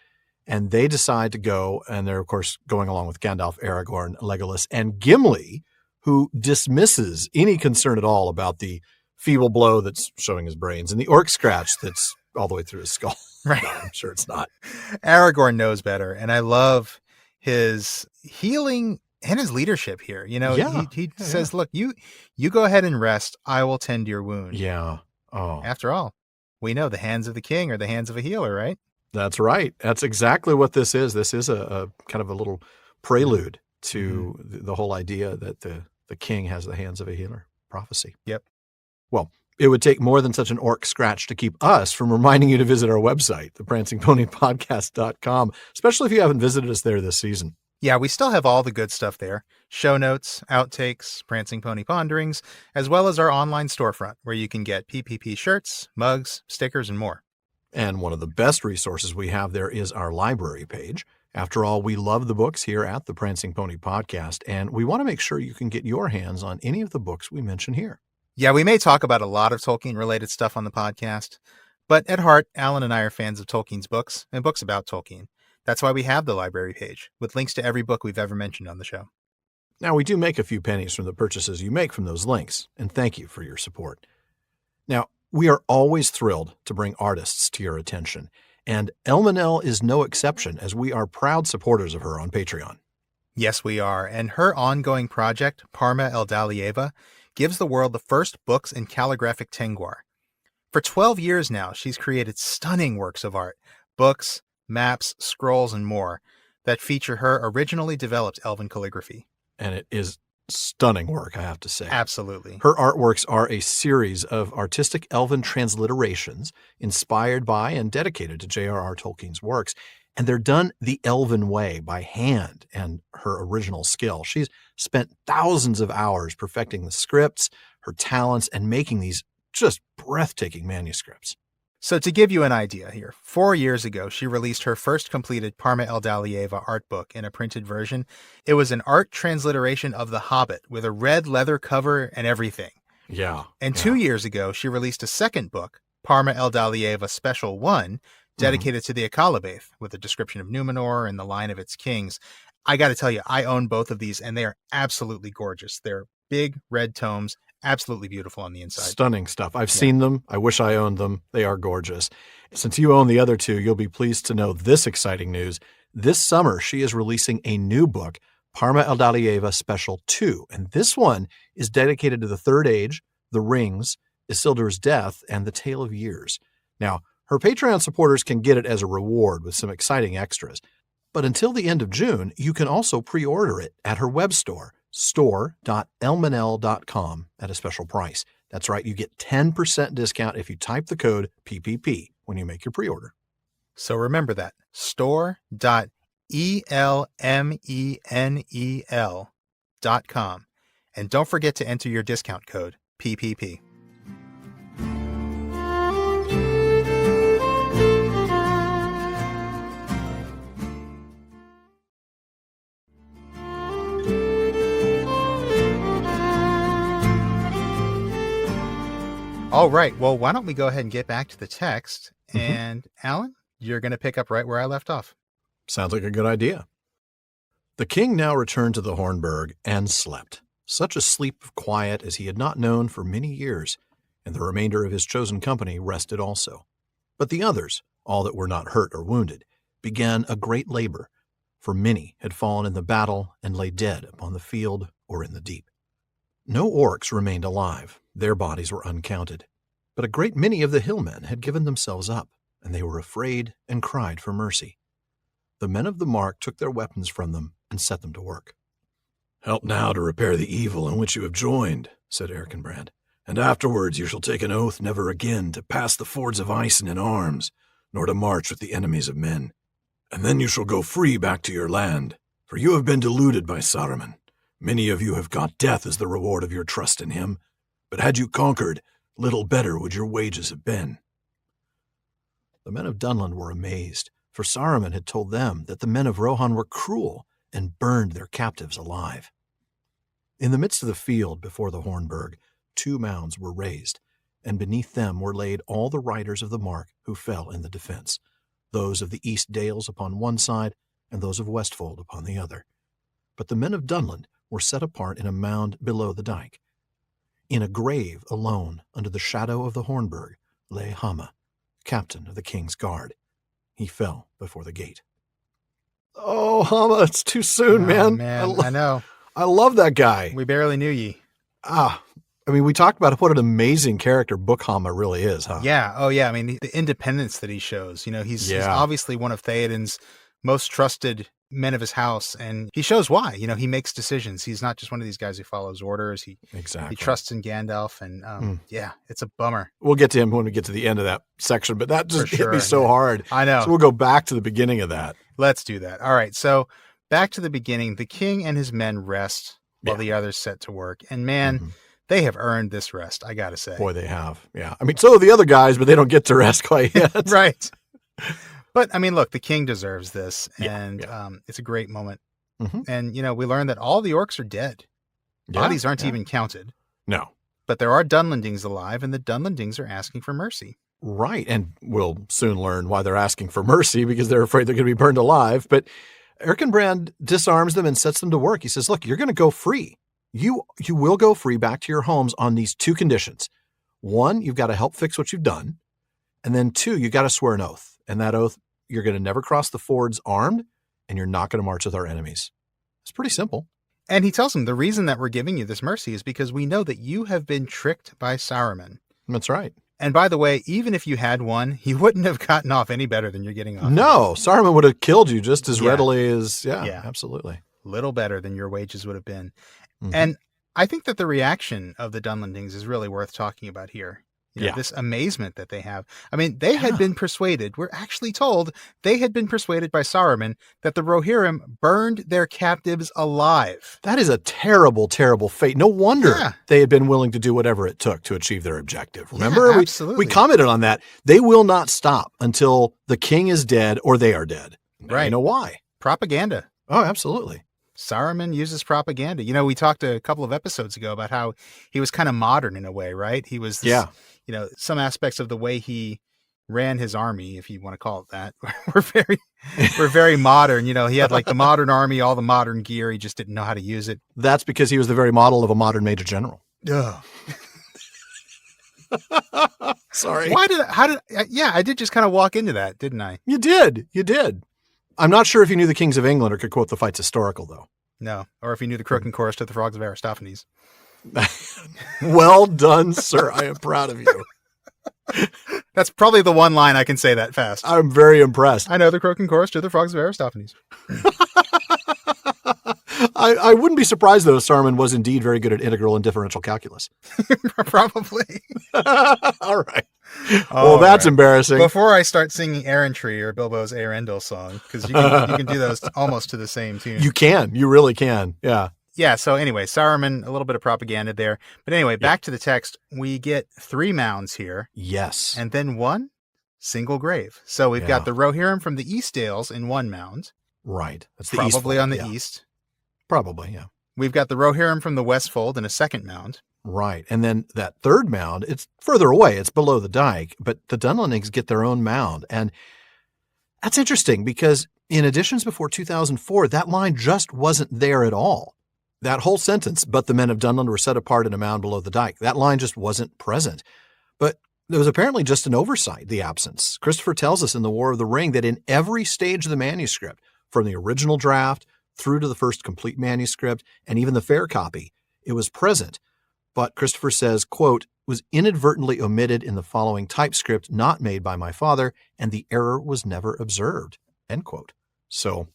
and they decide to go, and they're, of course, going along with Gandalf, Aragorn, Legolas, and Gimli, who dismisses any concern at all about the feeble blow that's showing his brains and the orc scratch that's all the way through his skull. Right. No, I'm sure it's not. Aragorn knows better, and I love his healing and his leadership here. You know, he says, look, you go ahead and rest. I will tend your wound. Yeah. Oh. After all, we know the hands of the king are the hands of a healer, right? That's right. That's exactly what this is. This is a kind of a little prelude to the whole idea that the king has the hands of a healer. Prophecy. Yep. Well, it would take more than such an orc scratch to keep us from reminding you to visit our website, theprancingponypodcast.com, especially if you haven't visited us there this season. Yeah, we still have all the good stuff there. Show notes, outtakes, Prancing Pony Ponderings, as well as our online storefront where you can get PPP shirts, mugs, stickers, and more. And one of the best resources we have there is our library page. After all, we love the books here at the Prancing Pony Podcast, and we want to make sure you can get your hands on any of the books we mention here. Yeah, we may talk about a lot of Tolkien-related stuff on the podcast, but at heart, Alan and I are fans of Tolkien's books and books about Tolkien. That's why we have the library page, with links to every book we've ever mentioned on the show. Now, we do make a few pennies from the purchases you make from those links, and thank you for your support. Now, we are always thrilled to bring artists to your attention, and Elmanel is no exception, as we are proud supporters of her on Patreon. Yes, we are, and her ongoing project, Parma Eldalieva, gives the world the first books in calligraphic Tengwar. For 12 years now, she's created stunning works of art, books, maps, scrolls, and more that feature her originally developed elven calligraphy. And it is stunning work, I have to say. Absolutely. Her artworks are a series of artistic elven transliterations inspired by and dedicated to J.R.R. Tolkien's works, and they're done the elven way by hand and her original skill. She's spent thousands of hours perfecting the scripts, her talents, and making these just breathtaking manuscripts. So to give you an idea here, 4 years ago, she released her first completed Parma Eldalieva art book in a printed version. It was an art transliteration of The Hobbit with a red leather cover and everything. Yeah. And 2 years ago, she released a second book, Parma Eldalieva Special 1, dedicated to the Akalabaith, with a description of Numenor and the line of its kings. I got to tell you, I own both of these, and they are absolutely gorgeous. They're big red tomes. Absolutely beautiful on the inside. Stunning stuff. I've seen them. I wish I owned them. They are gorgeous. Since you own the other two, you'll be pleased to know this exciting news. This summer, she is releasing a new book, Parma Eldalieva Special 2. And this one is dedicated to the Third Age, the Rings, Isildur's death, and the Tale of Years. Now, her Patreon supporters can get it as a reward with some exciting extras. But until the end of June, you can also pre-order it at her web store, store.elmanel.com, at a special price. That's right, you get 10% discount if you type the code PPP when you make your pre-order. So remember that, store.elmenel.com. And don't forget to enter your discount code PPP. All right. Well, why don't we go ahead and get back to the text? And Alan, you're going to pick up right where I left off. Sounds like a good idea. The king now returned to the Hornburg and slept, such a sleep of quiet as he had not known for many years, and the remainder of his chosen company rested also. But the others, all that were not hurt or wounded, began a great labor, for many had fallen in the battle and lay dead upon the field or in the deep. No orcs remained alive. Their bodies were uncounted. But a great many of the hillmen had given themselves up, and they were afraid and cried for mercy. The men of the mark took their weapons from them and set them to work. "Help now to repair the evil in which you have joined," said Erkenbrand, "and afterwards you shall take an oath never again to pass the fords of Isen in arms, nor to march with the enemies of men. And then you shall go free back to your land, for you have been deluded by Saruman. Many of you have got death as the reward of your trust in him, but had you conquered, little better would your wages have been." The men of Dunland were amazed, for Saruman had told them that the men of Rohan were cruel and burned their captives alive. In the midst of the field before the Hornburg, 2 mounds were raised, and beneath them were laid all the riders of the mark who fell in the defense, those of the East Dales upon one side and those of Westfold upon the other. But the men of Dunland were set apart in a mound below the dike. In a grave alone, under the shadow of the Hornburg, lay Hama, captain of the king's guard. He fell before the gate. Oh, Hama, it's too soon, man. I know. I love that guy. We barely knew ye. I mean, we talked about what an amazing character Book Hama really is, huh? Yeah. Oh, yeah. I mean, the independence that he shows. You know, he's obviously one of Theoden's most trusted men of his house, and he shows why. You know, he makes decisions. He's not just one of these guys who follows orders. He trusts in Gandalf, and yeah, it's a bummer. We'll get to him when we get to the end of that section, but that just hit me so hard. I know. So we'll go back to the beginning of that. Let's do that. All right. So back to the beginning, the king and his men rest while the others set to work. And man, they have earned this rest, I gotta say. Boy, they have. Yeah. I mean, so do the other guys, but they don't get to rest quite yet. Right. But I mean, look, the king deserves this, and it's a great moment. And, we learn that all the orcs are dead. Bodies aren't even counted. No. But there are Dunlendings alive, and the Dunlendings are asking for mercy. Right. And we'll soon learn why they're asking for mercy, because they're afraid they're going to be burned alive. But Erkenbrand disarms them and sets them to work. He says, look, you're going to go free. You will go free back to your homes on these two conditions. One, you've got to help fix what you've done. And then two, you got to swear an oath. And that oath, you're going to never cross the fords armed, and you're not going to march with our enemies. It's pretty simple. And he tells them the reason that we're giving you this mercy is because we know that you have been tricked by Saruman. That's right. And by the way, even if you had won, he wouldn't have gotten off any better than you're getting off. No, Saruman would have killed you just as readily as, absolutely. Little better than your wages would have been. And I think that the reaction of the Dunlendings is really worth talking about here. This amazement that they have. I mean, they had been persuaded, we're actually told, they had been persuaded by Saruman that the Rohirrim burned their captives alive. That is a terrible, terrible fate. No wonder they had been willing to do whatever it took to achieve their objective. Remember, absolutely. We commented on that. They will not stop until the king is dead or they are dead. Now you know why. Propaganda. Oh, absolutely. Saruman uses propaganda. We talked a couple of episodes ago about how he was kind of modern in a way, right? He was this, some aspects of the way he ran his army, if you want to call it that, were very modern. He had like the modern army, all the modern gear. He just didn't know how to use it. That's because he was the very model of a modern major general. Ugh. Sorry. I did just kind of walk into that, didn't I? You did. I'm not sure if you knew the kings of England or could quote the fights historical, though. No. Or if you knew the croaking chorus to the frogs of Aristophanes. Well done, sir. I am proud of you. That's probably the one line I can say that fast. I'm very impressed. I know the croaking chorus to the frogs of Aristophanes. I wouldn't be surprised, though, if Saruman was indeed very good at integral and differential calculus. Probably. All right. Well, that's embarrassing. Before I start singing Errantry or Bilbo's Eärendil song, because you can do those almost to the same tune. You can. You really can. Yeah. Yeah, so anyway, Saruman, a little bit of propaganda there. But anyway, back to the text. We get 3 mounds here. Yes. And then 1 single grave. So we've got the Rohirrim from the East Dales in 1 mound. Right. That's the Probably East on the east. Probably, yeah. We've got the Rohirrim from the West Fold in a 2nd mound. Right. And then that 3rd mound, it's further away. It's below the dike. But the Dunlendings get their own mound. And that's interesting because in editions before 2004, that line just wasn't there at all. That whole sentence, but the men of Dunland were set apart in a mound below the dike. That line just wasn't present. But there was apparently just an oversight, the absence. Christopher tells us in The War of the Ring that in every stage of the manuscript, from the original draft through to the first complete manuscript and even the fair copy, it was present. But Christopher says, quote, was inadvertently omitted in the following typescript not made by my father, and the error was never observed, end quote. So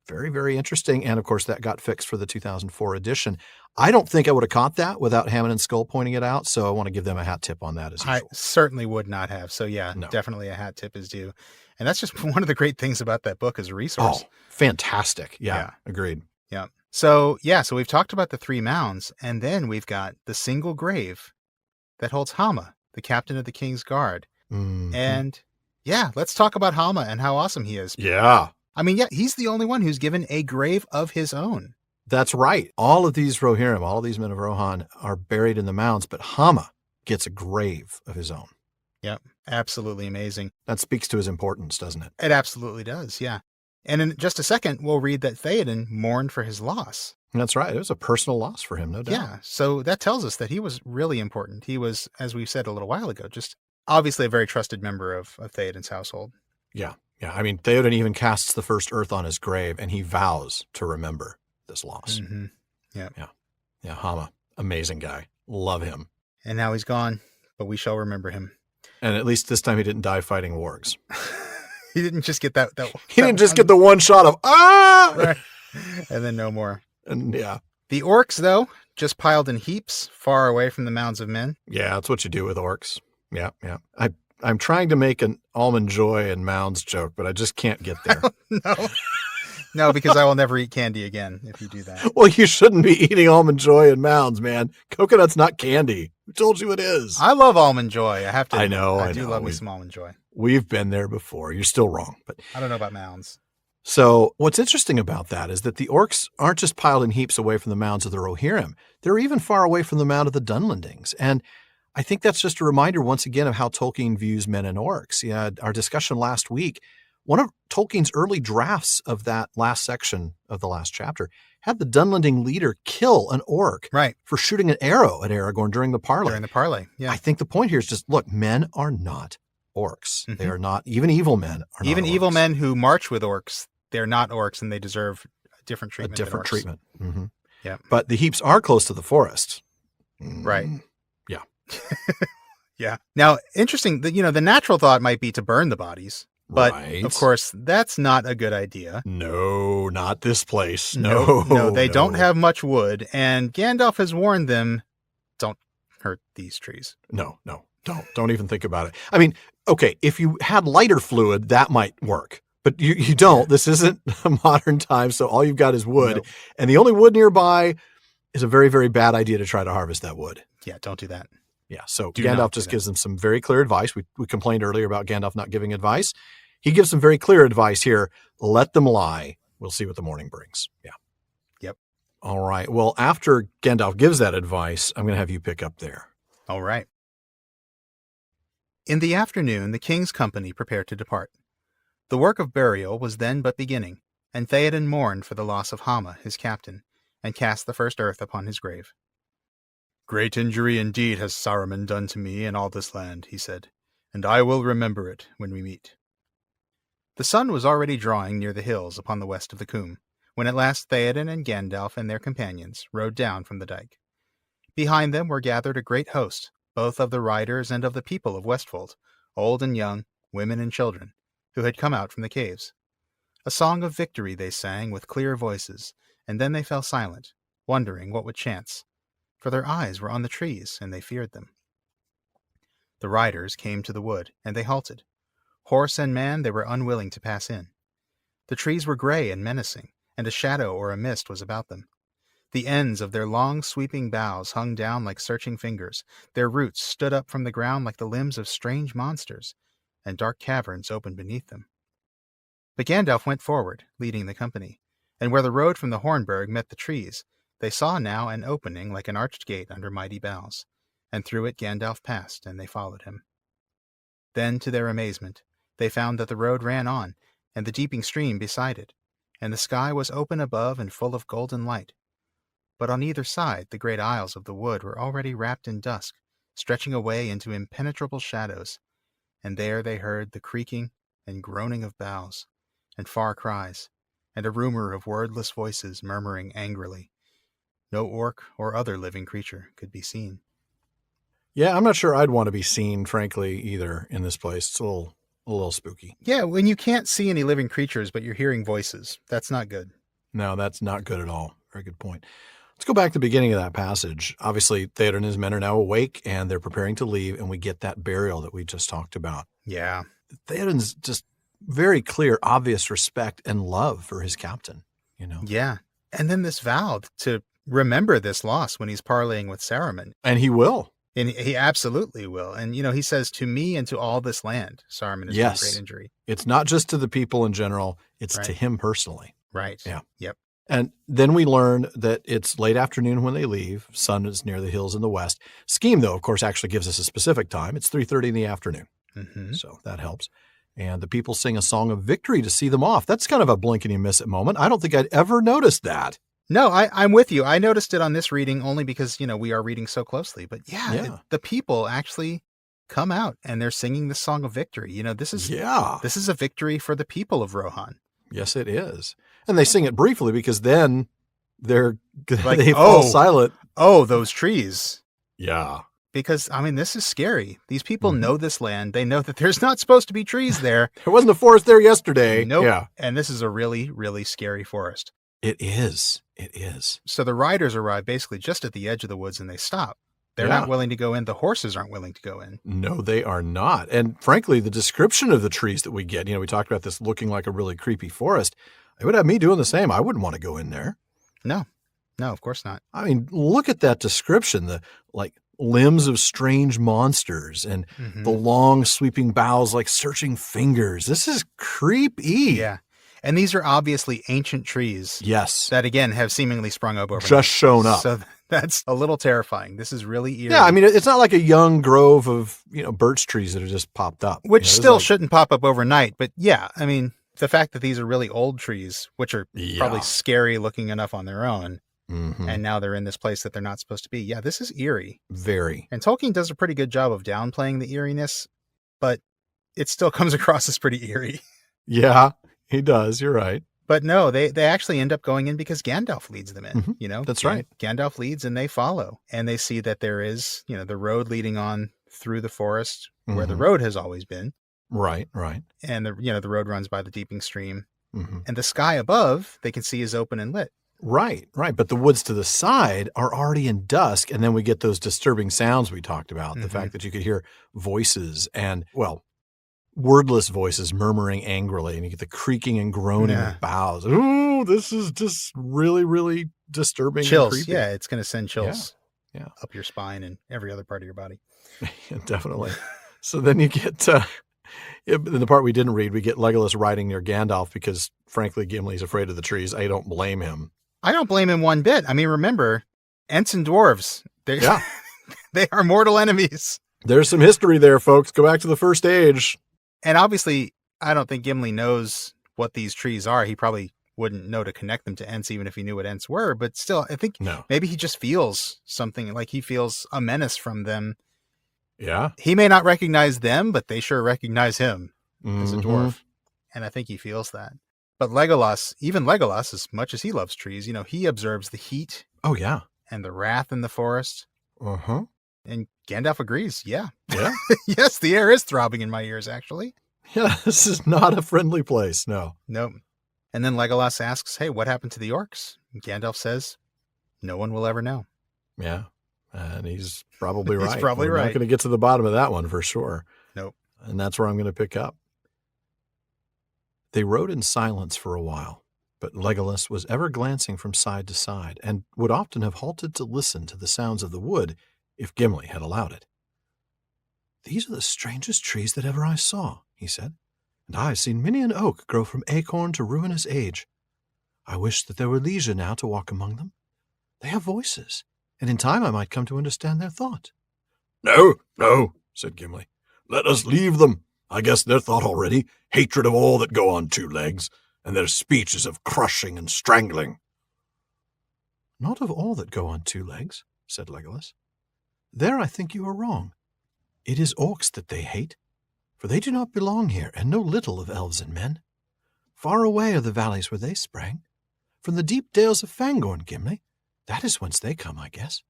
very, very interesting. And of course, that got fixed for the 2004 edition. I don't think I would have caught that without Hammond and Skull pointing it out. So I want to give them a hat tip on that as usual. I certainly would not have. So yeah, definitely a hat tip is due. And that's just one of the great things about that book as a resource. Oh, fantastic. Yeah. Agreed. Yeah. So we've talked about the 3 mounds, and then we've got the single grave that holds Hama, the captain of the King's Guard. Mm-hmm. And let's talk about Hama and how awesome he is. Yeah. I mean, he's the only one who's given a grave of his own. That's right. All of these Rohirrim, all of these men of Rohan are buried in the mounds, but Hama gets a grave of his own. Yep. Absolutely amazing. That speaks to his importance, doesn't it? It absolutely does. Yeah. And in just a second, we'll read that Theoden mourned for his loss. That's right. It was a personal loss for him, no doubt. Yeah. So that tells us that he was really important. He was, as we said a little while ago, just obviously a very trusted member of Theoden's household. Yeah. Yeah. I mean, Theoden even casts the first earth on his grave, and he vows to remember this loss. Mm-hmm. Yeah. Yeah. Yeah. Hama, amazing guy. Love him. And now he's gone, but we shall remember him. And at least this time he didn't die fighting wargs. He didn't just get that he didn't just get the one shot of, right. And then no more. And yeah. The orcs, though, just piled in heaps far away from the mounds of men. Yeah, that's what you do with orcs. Yeah, yeah. I'm trying to make an Almond Joy and Mounds joke, but I just can't get there. No. No, because I will never eat candy again if you do that. Well, you shouldn't be eating Almond Joy and Mounds, man. Coconut's not candy. Who told you it is? I love Almond Joy. I have to admit. I do know. love me some Almond Joy. We've been there before. You're still wrong. But I don't know about Mounds. So what's interesting about that is that the orcs aren't just piled in heaps away from the mounds of the Rohirrim. They're even far away from the mound of the Dunlendings. And I think that's just a reminder once again of how Tolkien views men and orcs. Yeah, our discussion last week, one of Tolkien's early drafts of that last section of the last chapter had the Dunlending leader kill an orc for shooting an arrow at Aragorn during the parley. Yeah. I think the point here is just, look, men are not orcs. Mm-hmm. They are not, even evil men are even not orcs. Evil men who march with orcs, they're not orcs and they deserve a different treatment. Mm-hmm. Yeah. But the heaps are close to the forest. Right. Yeah. Yeah. Now, interesting that, the natural thought might be to burn the bodies. But, of course, that's not a good idea. No, not this place. No, they don't have much wood. And Gandalf has warned them, don't hurt these trees. No, don't even think about it. I mean, okay, if you had lighter fluid, that might work. But you don't. This isn't a modern time, so all you've got is wood. Nope. And the only wood nearby is a very, very bad idea to try to harvest that wood. Yeah, don't do that. Yeah, so Gandalf just gives them some very clear advice. We complained earlier about Gandalf not giving advice. He gives some very clear advice here. Let them lie. We'll see what the morning brings. Yeah. Yep. All right. Well, after Gandalf gives that advice, I'm going to have you pick up there. All right. In the afternoon, the king's company prepared to depart. The work of burial was then but beginning, and Theoden mourned for the loss of Hama, his captain, and cast the first earth upon his grave. "Great injury indeed has Saruman done to me and all this land," he said, "and I will remember it when we meet." The sun was already drawing near the hills upon the west of the Coombe, when at last Theoden and Gandalf and their companions rode down from the dike. Behind them were gathered a great host, both of the riders and of the people of Westfold, old and young, women and children, who had come out from the caves. A song of victory they sang with clear voices, and then they fell silent, wondering what would chance, for their eyes were on the trees, and they feared them. The riders came to the wood, and they halted. Horse and man they were unwilling to pass in. The trees were gray and menacing, and a shadow or a mist was about them. The ends of their long sweeping boughs hung down like searching fingers, their roots stood up from the ground like the limbs of strange monsters, and dark caverns opened beneath them. But Gandalf went forward, leading the company, and where the road from the Hornburg met the trees, they saw now an opening like an arched gate under mighty boughs, and through it Gandalf passed, and they followed him. Then, to their amazement, they found that the road ran on, and the deeping stream beside it, and the sky was open above and full of golden light. But on either side the great aisles of the wood were already wrapped in dusk, stretching away into impenetrable shadows, and there they heard the creaking and groaning of boughs, and far cries, and a rumor of wordless voices murmuring angrily. No orc or other living creature could be seen. Yeah, I'm not sure I'd want to be seen, frankly, either in this place. It's a little spooky. Yeah, when you can't see any living creatures, but you're hearing voices, that's not good. No, that's not good at all. Very good point. Let's go back to the beginning of that passage. Obviously, Theoden and his men are now awake, and they're preparing to leave, and we get that burial that we just talked about. Yeah. Theoden's just very clear, obvious respect and love for his captain, Yeah. And then this vow to remember this loss when he's parleying with Saruman. And he will. And he absolutely will. And, he says, to me and to all this land, Saruman has done great injury. It's not just to the people in general. It's to him personally. Right. Yeah. Yep. And then we learn that it's late afternoon when they leave. Sun is near the hills in the west. Scheme, though, of course, actually gives us a specific time. It's 3:30 in the afternoon. Mm-hmm. So that helps. And the people sing a song of victory to see them off. That's kind of a blink and you miss it moment. I don't think I'd ever noticed that. No, I'm with you. I noticed it on this reading only because, we are reading so closely. But the people actually come out and they're singing the song of victory. This is a victory for the people of Rohan. Yes, it is. And they sing it briefly because then they like, fall silent. Oh, those trees. Yeah. Because, this is scary. These people know this land. They know that there's not supposed to be trees there. There wasn't a forest there yesterday. Nope. Yeah. And this is a really, really scary forest. It is. It is. So the riders arrive basically just at the edge of the woods and they stop. They're not willing to go in. The horses aren't willing to go in. No, they are not. And frankly, the description of the trees that we get, we talked about this looking like a really creepy forest. It would have me doing the same. I wouldn't want to go in there. No, of course not. I mean, look at that description. The limbs of strange monsters and the long sweeping boughs like searching fingers. This is creepy. Yeah. And these are obviously ancient trees. Yes. That, again, have seemingly sprung up overnight. Just shown up. So that's a little terrifying. This is really eerie. Yeah, I mean, it's not like a young grove of, birch trees that have just popped up. Which still shouldn't pop up overnight. But yeah, I mean, the fact that these are really old trees, which are probably scary looking enough on their own, and now they're in this place that they're not supposed to be. Yeah, this is eerie. Very. And Tolkien does a pretty good job of downplaying the eeriness, but it still comes across as pretty eerie. Yeah, he does. You're right. But no, they actually end up going in because Gandalf leads them in, That's right. Gandalf leads and they follow. And they see that there is, the road leading on through the forest where the road has always been. Right. And the road runs by the deeping stream. And the sky above, they can see is open and lit. Right. But the woods to the side are already in dusk. And then we get those disturbing sounds we talked about. The fact that you could hear voices and, wordless voices murmuring angrily. And you get the creaking and groaning of boughs. Ooh, this is just really, really disturbing. Chills. And creepy. Yeah, it's going to send chills up your spine and every other part of your body. Definitely. So then you get... in the part we didn't read, we get Legolas riding near Gandalf because, frankly, Gimli's afraid of the trees. I don't blame him. I don't blame him one bit. I mean, remember, Ents and dwarves, they are mortal enemies. There's some history there, folks. Go back to the First Age. And obviously, I don't think Gimli knows what these trees are. He probably wouldn't know to connect them to Ents, even if he knew what Ents were. But still, I think maybe he just feels something, like he feels a menace from them. Yeah. He may not recognize them, but they sure recognize him as a dwarf. And I think he feels that. But even Legolas, as much as he loves trees, he observes the heat. Oh, yeah. And the wrath in the forest. And Gandalf agrees. Yeah. Yeah. Yes, the air is throbbing in my ears, actually. Yeah, this is not a friendly place. No. Nope. And then Legolas asks, hey, what happened to the orcs? And Gandalf says, no one will ever know. Yeah. And he's probably right. He's probably We're right. not going to get to the bottom of that one for sure. Nope. And that's where I'm going to pick up. They rode in silence for a while, but Legolas was ever glancing from side to side and would often have halted to listen to the sounds of the wood if Gimli had allowed it. These are the strangest trees that ever I saw, he said, and I have seen many an oak grow from acorn to ruinous age. I wish that there were leisure now to walk among them. They have voices, and in time I might come to understand their thought. No, said Gimli. Let us leave them. I guess their thought already, hatred of all that go on two legs, and their speech is of crushing and strangling. Not of all that go on two legs, said Legolas. There I think you are wrong. It is orcs that they hate, for they do not belong here, and know little of elves and men. Far away are the valleys where they sprang, from the deep dales of Fangorn, Gimli. That is whence they come, I guess.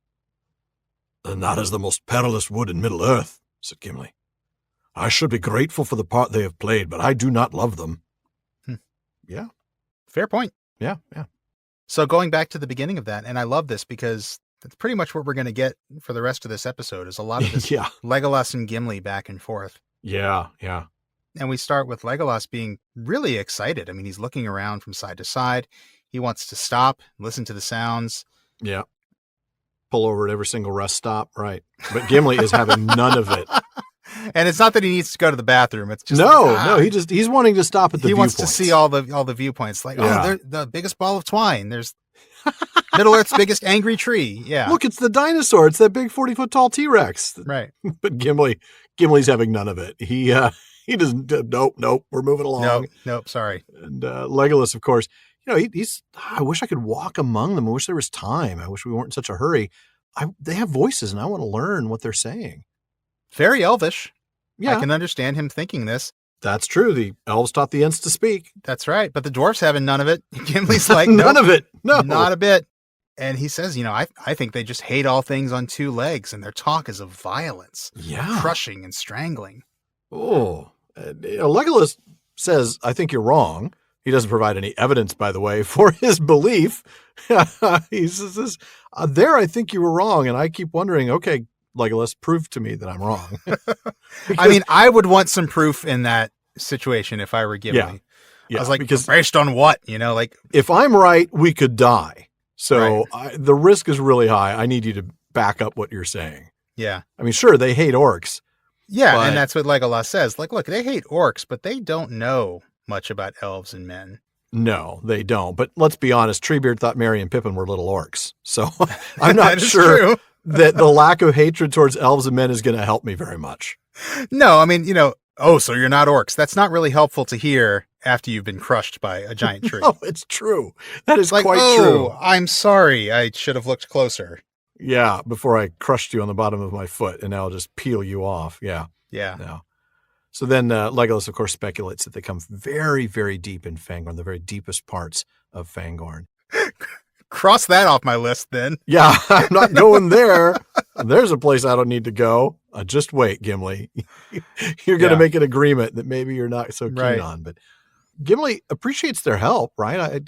And that is the most perilous wood in Middle-earth, said Gimli. I should be grateful for the part they have played, but I do not love them. Yeah. Fair point. Yeah. So going back to the beginning of that, and I love this because that's pretty much what we're going to get for the rest of this episode is a lot of this Legolas and Gimli back and forth. Yeah. And we start with Legolas being really excited. I mean, he's looking around from side to side. He wants to stop, listen to the sounds. Yeah. Pull over at every single rest stop. Right. But Gimli is having none of it. And it's not that he needs to go to the bathroom. It's just he's wanting to stop at the viewpoints. He wants to see all the viewpoints. Like, they're the biggest ball of twine. There's Middle-earth's biggest angry tree. Yeah. Look, it's the dinosaur. It's that big 40-foot tall T-Rex. Right. But Gimli's having none of it. He doesn't. Nope. We're moving along. Nope. Sorry. And Legolas, of course, he's. I wish I could walk among them. I wish there was time. I wish we weren't in such a hurry. They have voices, and I want to learn what they're saying. Very elvish. Yeah. I can understand him thinking this. That's true. The elves taught the Ents to speak. That's right. But the dwarfs having none of it. Gimli's like, none of it. No. Not a bit. And he says, I think they just hate all things on two legs, and their talk is of violence. Yeah. Crushing and strangling. Oh. Legolas says, I think you're wrong. He doesn't provide any evidence, by the way, for his belief. He says, there I think you were wrong. And I keep wondering, okay, Legolas, prove to me that I'm wrong. I mean, I would want some proof in that situation if I were Gimli. I was like, because based on what? Like if I'm right, we could die. So the risk is really high. I need you to back up what you're saying. Yeah. I mean, sure, they hate orcs. Yeah, and that's what Legolas says. Like, look, they hate orcs, but they don't know much about elves and men. No, they don't. But let's be honest, Treebeard thought Merry and Pippin were little orcs. So I'm not sure that the lack of hatred towards elves and men is going to help me very much. No, I mean, so you're not orcs. That's not really helpful to hear after you've been crushed by a giant tree. No, it's true. That is like, quite true. I'm sorry. I should have looked closer. Yeah, before I crushed you on the bottom of my foot, and now I'll just peel you off. Yeah. So then Legolas, of course, speculates that they come very, very deep in Fangorn, the very deepest parts of Fangorn. Cross that off my list, then. Yeah, I'm not going there. There's a place I don't need to go. Just wait, Gimli. You're going to make an agreement that maybe you're not so keen on. But Gimli appreciates their help, right?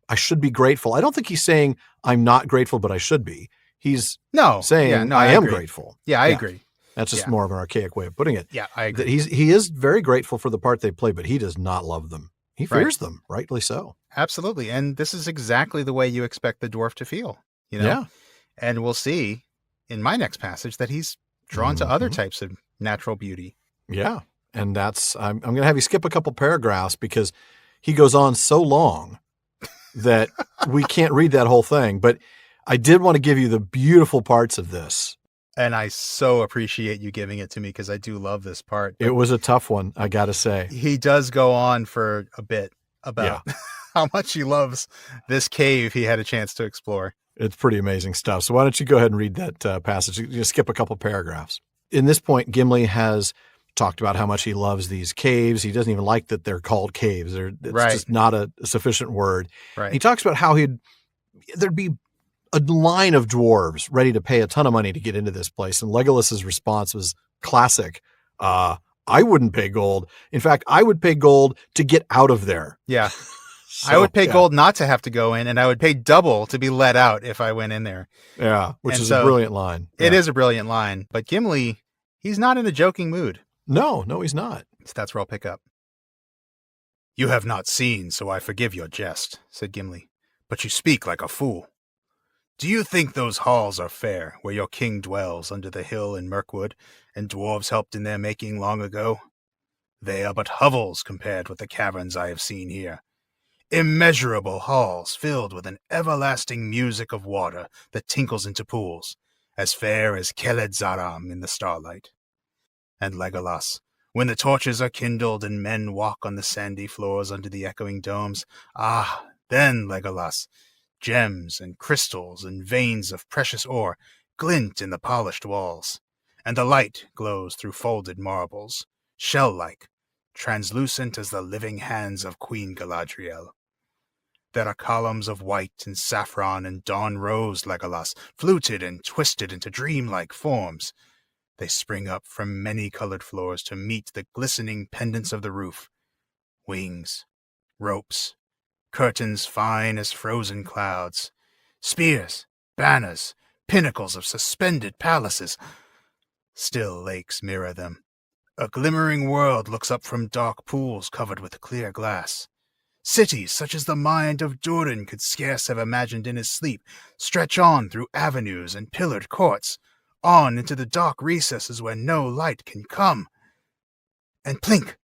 I should be grateful. I don't think he's saying I'm not grateful, but I should be. He's saying I am grateful. Yeah, I agree. That's just more of an archaic way of putting it. Yeah, I agree. He is very grateful for the part they play, but he does not love them. He fears them, rightly so. Absolutely. And this is exactly the way you expect the dwarf to feel, Yeah. And we'll see in my next passage that he's drawn to other types of natural beauty. Yeah. And I'm going to have you skip a couple paragraphs because he goes on so long that we can't read that whole thing. But I did want to give you the beautiful parts of this. And I so appreciate you giving it to me because I do love this part. It was a tough one, I got to say. He does go on for a bit about how much he loves this cave he had a chance to explore. It's pretty amazing stuff. So why don't you go ahead and read that passage? You skip a couple paragraphs. In this point, Gimli has talked about how much he loves these caves. He doesn't even like that they're called caves. It's just not a sufficient word. Right. He talks about how there'd be a line of dwarves ready to pay a ton of money to get into this place. And Legolas's response was classic. I wouldn't pay gold. In fact, I would pay gold to get out of there. Yeah. I would pay gold not to have to go in, and I would pay double to be let out if I went in there. Yeah, which is a brilliant line. It is a brilliant line. But Gimli, he's not in a joking mood. No, he's not. So that's where I'll pick up. You have not seen, so I forgive your jest, said Gimli. But you speak like a fool. Do you think those halls are fair, where your king dwells under the hill in Mirkwood, and dwarves helped in their making long ago? They are but hovels compared with the caverns I have seen here. Immeasurable halls filled with an everlasting music of water that tinkles into pools, as fair as Keled Zaram in the starlight. And Legolas, when the torches are kindled and men walk on the sandy floors under the echoing domes, then, Legolas, gems and crystals and veins of precious ore glint in the polished walls, and the light glows through folded marbles, shell-like, translucent as the living hands of Queen Galadriel. There are columns of white and saffron and dawn rose, Legolas, fluted and twisted into dreamlike forms. They spring up from many-colored floors to meet the glistening pendants of the roof. Wings, ropes, curtains fine as frozen clouds, spears, banners, pinnacles of suspended palaces. Still lakes mirror them. A glimmering world looks up from dark pools covered with clear glass. Cities such as the mind of Durin could scarce have imagined in his sleep stretch on through avenues and pillared courts, on into the dark recesses where no light can come. And plink!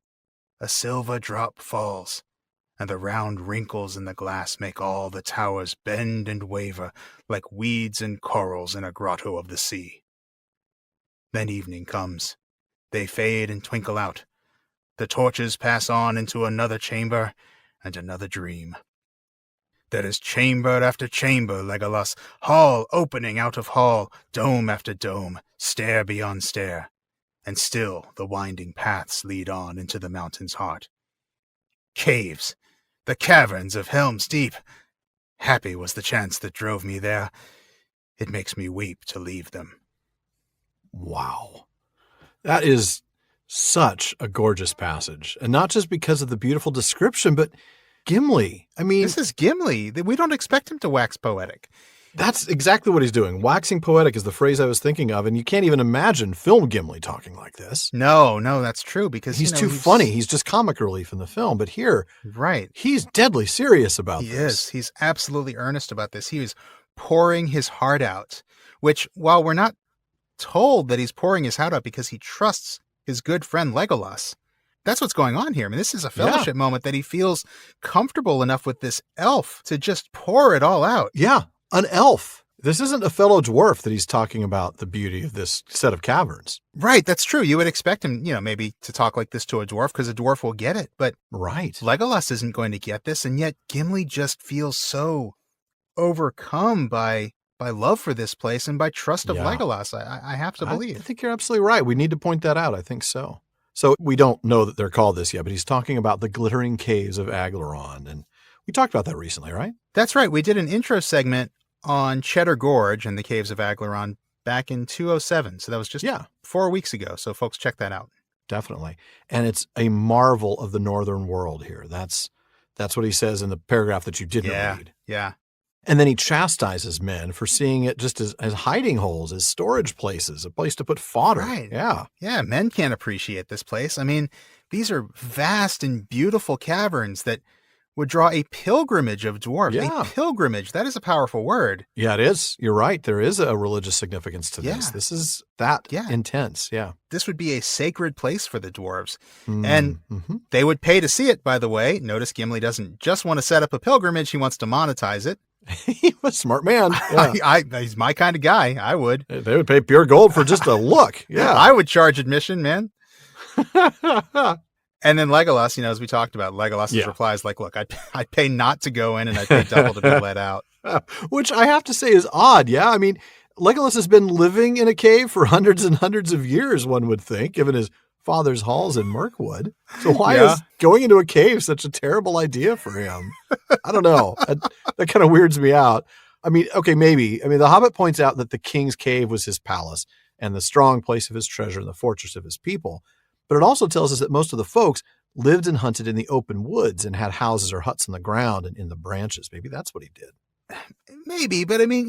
A silver drop falls, and the round wrinkles in the glass make all the towers bend and waver like weeds and corals in a grotto of the sea. Then evening comes. They fade and twinkle out. The torches pass on into another chamber and another dream. There is chamber after chamber, Legolas, hall opening out of hall, dome after dome, stair beyond stair, and still the winding paths lead on into the mountain's heart. Caves, the caverns of Helm's Deep. Happy was the chance that drove me there. It makes me weep to leave them. Wow. That is such a gorgeous passage. And not just because of the beautiful description, but Gimli. I mean, this is Gimli. We don't expect him to wax poetic. That's exactly what he's doing. Waxing poetic is the phrase I was thinking of, and you can't even imagine film Gimli talking like this. No, that's true because he's too funny. He's just comic relief in the film, but here, right, he's deadly serious about this. He is. He's absolutely earnest about this. He is pouring his heart out, which, while we're not told that he's pouring his heart out because he trusts his good friend Legolas, that's what's going on here. I mean, this is a fellowship moment that he feels comfortable enough with this elf to just pour it all out. Yeah, an elf. This isn't a fellow dwarf that he's talking about the beauty of this set of caverns. Right, that's true. You would expect him, maybe to talk like this to a dwarf because a dwarf will get it. But right, Legolas isn't going to get this, and yet Gimli just feels so overcome by love for this place and by trust of Legolas. I have to believe. I think you're absolutely right. We need to point that out. I think so. So we don't know that they're called this yet, but he's talking about the glittering caves of Aglaron. And we talked about that recently, right? That's right. We did an intro segment on Cheddar Gorge and the caves of Aglaron back in 2007. So that was just 4 weeks ago. So folks, check that out. Definitely. And it's a marvel of the northern world here. That's what he says in the paragraph that you didn't read. Yeah. And then he chastises men for seeing it just as hiding holes, as storage places, a place to put fodder. Right. Yeah. Yeah, men can't appreciate this place. I mean, these are vast and beautiful caverns that would draw a pilgrimage of dwarves. Yeah. A pilgrimage. That is a powerful word. Yeah, it is. You're right. There is a religious significance to this. This is that intense. Yeah. This would be a sacred place for the dwarves. And they would pay to see it, by the way. Notice Gimli doesn't just want to set up a pilgrimage. He wants to monetize it. He was a smart man. Yeah. He's my kind of guy. I would. They would pay pure gold for just a look. Yeah. I would charge admission, man. And then Legolas, as we talked about, Legolas's reply is like, look, I'd pay not to go in and I'd pay double to be let out. Which I have to say is odd. Yeah. I mean, Legolas has been living in a cave for hundreds and hundreds of years, one would think, given his father's halls in Mirkwood. So why is going into a cave such a terrible idea for him? I don't know. That kind of weirds me out. I mean, okay, maybe. I mean, the Hobbit points out that the king's cave was his palace and the strong place of his treasure and the fortress of his people. But it also tells us that most of the folks lived and hunted in the open woods and had houses or huts on the ground and in the branches. Maybe that's what he did. Maybe, but I mean,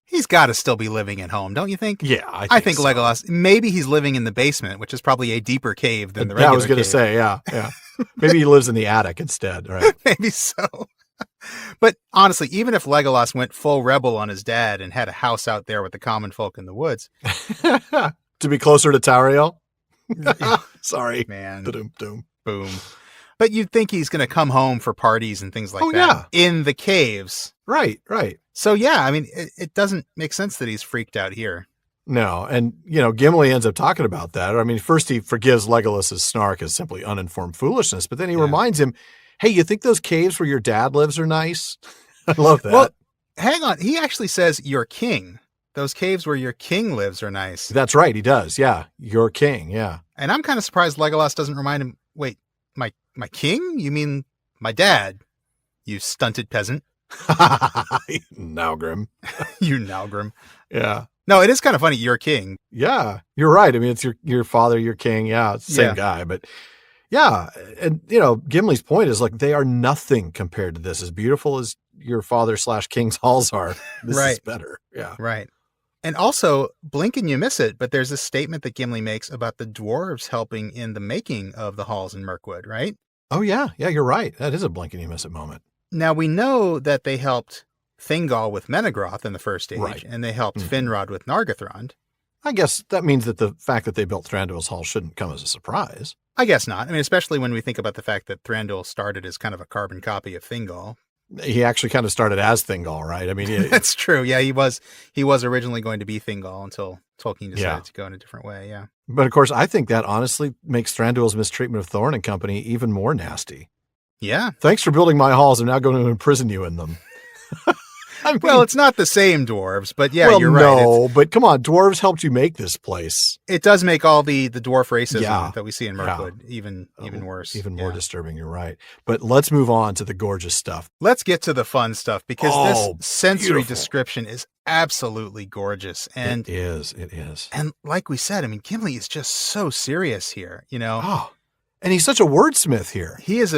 he's got to still be living at home, don't you think? Yeah, I think so. Legolas, maybe he's living in the basement, which is probably a deeper cave than the regular I was going to say, yeah. Maybe he lives in the attic instead, right? Maybe so. But honestly, even if Legolas went full rebel on his dad and had a house out there with the common folk in the woods. To be closer to Tauriel? Sorry. Man. Boom. But you'd think he's going to come home for parties and things like that in the caves. Right. So, I mean, it doesn't make sense that he's freaked out here. No. And, Gimli ends up talking about that. I mean, first he forgives Legolas's snark as simply uninformed foolishness, but then he reminds him, hey, you think those caves where your dad lives are nice? I love that. Well, hang on. He actually says your king. Those caves where your king lives are nice. That's right. He does. Yeah. Your king. Yeah. And I'm kind of surprised Legolas doesn't remind him, wait, my king? You mean my dad? You stunted peasant. Naugrim. You Naugrim. Yeah. No, it is kind of funny. Your king. Yeah. You're right. I mean, it's your father, your king. Yeah. It's the same guy, but yeah. And, Gimli's point is like, they are nothing compared to this. As beautiful as your father/king's halls are, this is better. Yeah. Right. And also, blink and you miss it, but there's a statement that Gimli makes about the dwarves helping in the making of the halls in Mirkwood, right? Oh, yeah. Yeah, you're right. That is a blink and you miss it moment. Now, we know that they helped Thingol with Menegroth in the first age, and they helped Finrod with Nargothrond. I guess that means that the fact that they built Thranduil's Hall shouldn't come as a surprise. I guess not. I mean, especially when we think about the fact that Thranduil started as kind of a carbon copy of Thingol. He actually kind of started as Thingol, right? I mean, that's true. Yeah, he was originally going to be Thingol until Tolkien decided to go in a different way. Yeah. But of course, I think that honestly makes Thranduil's mistreatment of Thorin and company even more nasty. Yeah. Thanks for building my halls. I'm now going to imprison you in them. I mean, well, it's not the same dwarves, but you're right. No, but come on, dwarves helped you make this place. It does make all the dwarf racism that we see in Mirkwood even worse. Even more disturbing, you're right. But let's move on to the gorgeous stuff. Let's get to the fun stuff, because this sensory description is absolutely gorgeous. And it is. And like we said, I mean, Gimli is just so serious here, Oh, and he's such a wordsmith here. He is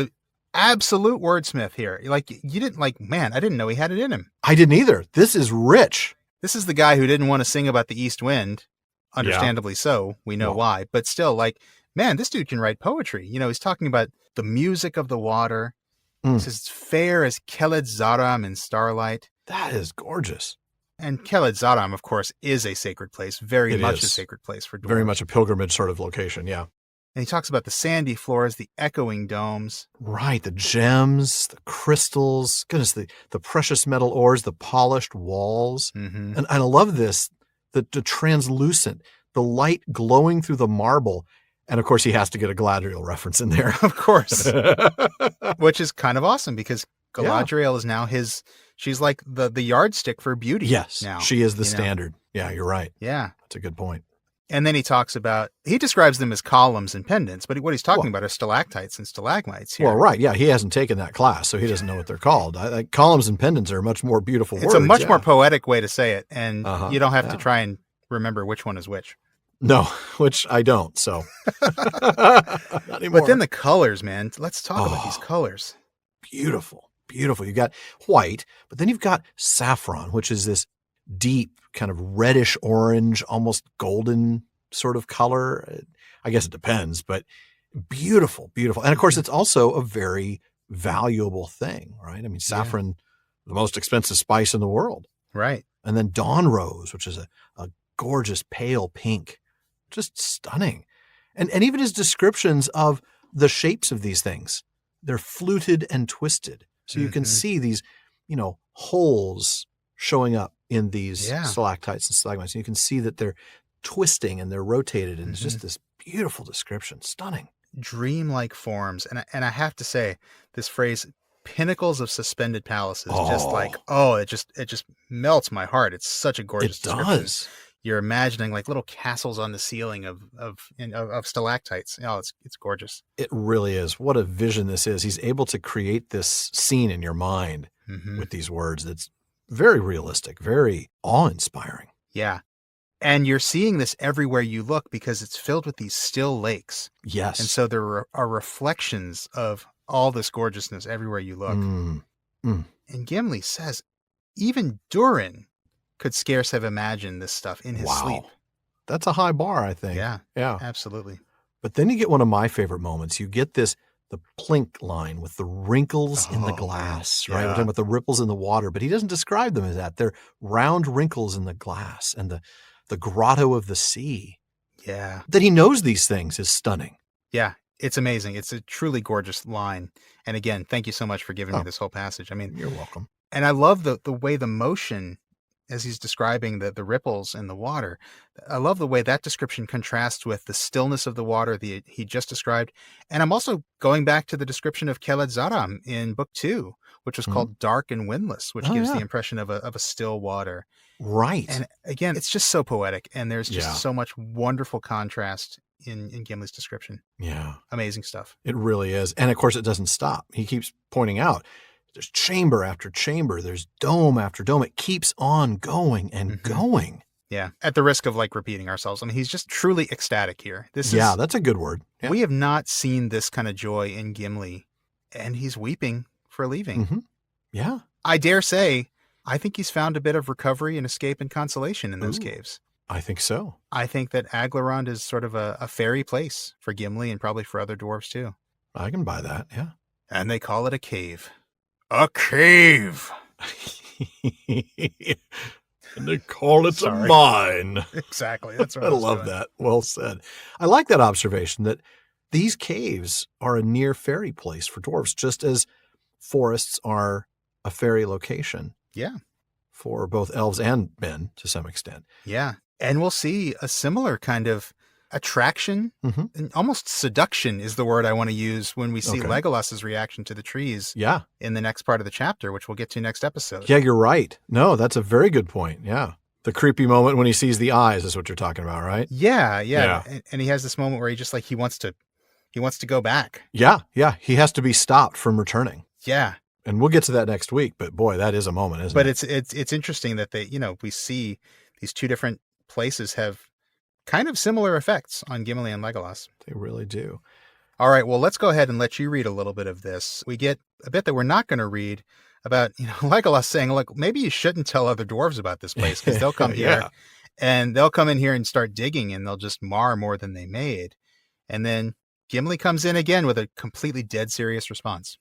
absolute wordsmith here. Like, you didn't man, I didn't know he had it in him. I didn't either. This is rich. This is the guy who didn't want to sing about the east wind. Understandably so. We know why. But still, man, this dude can write poetry. He's talking about the music of the water. It's as fair as Keled Zaram in starlight. That is gorgeous. And Keled Zaram, of course, is a sacred place. Very much a sacred place for dwarves. Very much a pilgrimage sort of location, yeah. And he talks about the sandy floors, the echoing domes. Right, the gems, the crystals, goodness, the precious metal ores, the polished walls. Mm-hmm. And I love this, the translucent, the light glowing through the marble. And of course, he has to get a Galadriel reference in there. Of course. Which is kind of awesome because Galadriel is now she's like the yardstick for beauty. Yes, now, she is the standard. Yeah, you're right. Yeah. That's a good point. And then he describes them as columns and pendants, but what he's talking about are stalactites and stalagmites here. Well, right. Yeah, he hasn't taken that class, so he doesn't know what they're called. Columns and pendants are a much more beautiful words. It's a much more poetic way to say it, and you don't have to Yeah. try and remember which one is which. No, which I don't, so. Not anymore. But then the colors, man. Let's talk about these colors. Beautiful, beautiful. You've got white, but then you've got saffron, which is this deep kind of reddish orange, almost golden sort of color. I guess it depends, but beautiful, beautiful. And of course, it's also a very valuable thing, right? I mean, saffron, the most expensive spice in the world. Right. And then dawn rose, which is a gorgeous pale pink, just stunning. And even his descriptions of the shapes of these things, they're fluted and twisted. So you can see these, holes showing up in these stalactites and stalagmites. And you can see that they're twisting and they're rotated. And it's just this beautiful description. Stunning. Dreamlike forms. And I have to say, this phrase, pinnacles of suspended palaces, it just melts my heart. It's such a gorgeous description. It does. You're imagining like little castles on the ceiling of stalactites. Oh, it's gorgeous. It really is. What a vision this is. He's able to create this scene in your mind with these words. That's very realistic, very awe-inspiring. Yeah. And you're seeing this everywhere you look because it's filled with these still lakes. Yes. And so there are reflections of all this gorgeousness everywhere you look. And Gimli says, even Durin could scarce have imagined this stuff in his sleep. That's a high bar, I think. Yeah. Yeah. Absolutely. But then you get one of my favorite moments. You get the plink line with the wrinkles in the glass, right? We're talking about the ripples in the water, but he doesn't describe them as that. They're round wrinkles in the glass, and the grotto of the sea. Yeah. That he knows these things is stunning. Yeah. It's amazing. It's a truly gorgeous line. And again, thank you so much for giving me this whole passage. I mean, you're welcome. And I love the way the motion, as he's describing the ripples in the water, I love the way that description contrasts with the stillness of the water he just described. And I'm also going back to the description of Keled Zaram in book 2, which was called Dark and Windless, which gives the impression of a still water. Right. And again, it's just so poetic. And there's just so much wonderful contrast in Gimli's description. Yeah. Amazing stuff. It really is. And of course, it doesn't stop. He keeps pointing out there's chamber after chamber. There's dome after dome. It keeps on going and going. Yeah. At the risk of repeating ourselves. I mean, he's just truly ecstatic here. That's a good word. Yeah. We have not seen this kind of joy in Gimli, and he's weeping for leaving. Yeah. I dare say, I think he's found a bit of recovery and escape and consolation in those caves. I think so. I think that Aglarond is sort of a fairy place for Gimli and probably for other dwarves too. I can buy that. Yeah. And they call it a cave. A cave. And they call it a mine. Exactly. That's what I love that. Well said. I like that observation that these caves are a near fairy place for dwarves, just as forests are a fairy location. Yeah. For both elves and men to some extent. Yeah. And we'll see a similar kind of attraction, and almost seduction is the word I want to use when we see Legolas's reaction to the trees in the next part of the chapter, which we'll get to next episode. Yeah, you're right. No, that's a very good point. Yeah. The creepy moment when he sees the eyes is what you're talking about, right? Yeah. And he has this moment where he just he wants to go back. Yeah. He has to be stopped from returning. Yeah. And we'll get to that next week, but boy, that is a moment, isn't it? But it's interesting that we see these two different places have kind of similar effects on Gimli and Legolas. They really do. All right, well, let's go ahead and let you read a little bit of this. We get a bit that we're not going to read about, Legolas saying, look, maybe you shouldn't tell other dwarves about this place because they'll come here and they'll come in here and start digging and they'll just mar more than they made. And then Gimli comes in again with a completely dead serious response.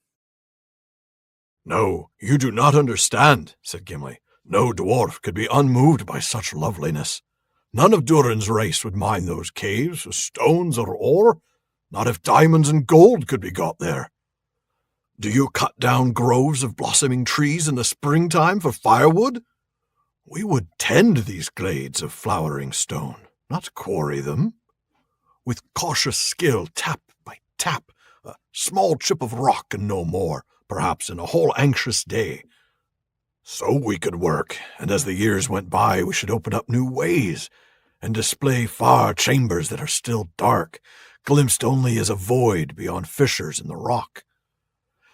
No, you do not understand, said Gimli. No dwarf could be unmoved by such loveliness. None of Durin's race would mine those caves for stones or ore, not if diamonds and gold could be got there. Do you cut down groves of blossoming trees in the springtime for firewood? We would tend these glades of flowering stone, not quarry them. With cautious skill, tap by tap, a small chip of rock and no more, perhaps in a whole anxious day. So we could work, and as the years went by, we should open up new ways and display far chambers that are still dark, glimpsed only as a void beyond fissures in the rock.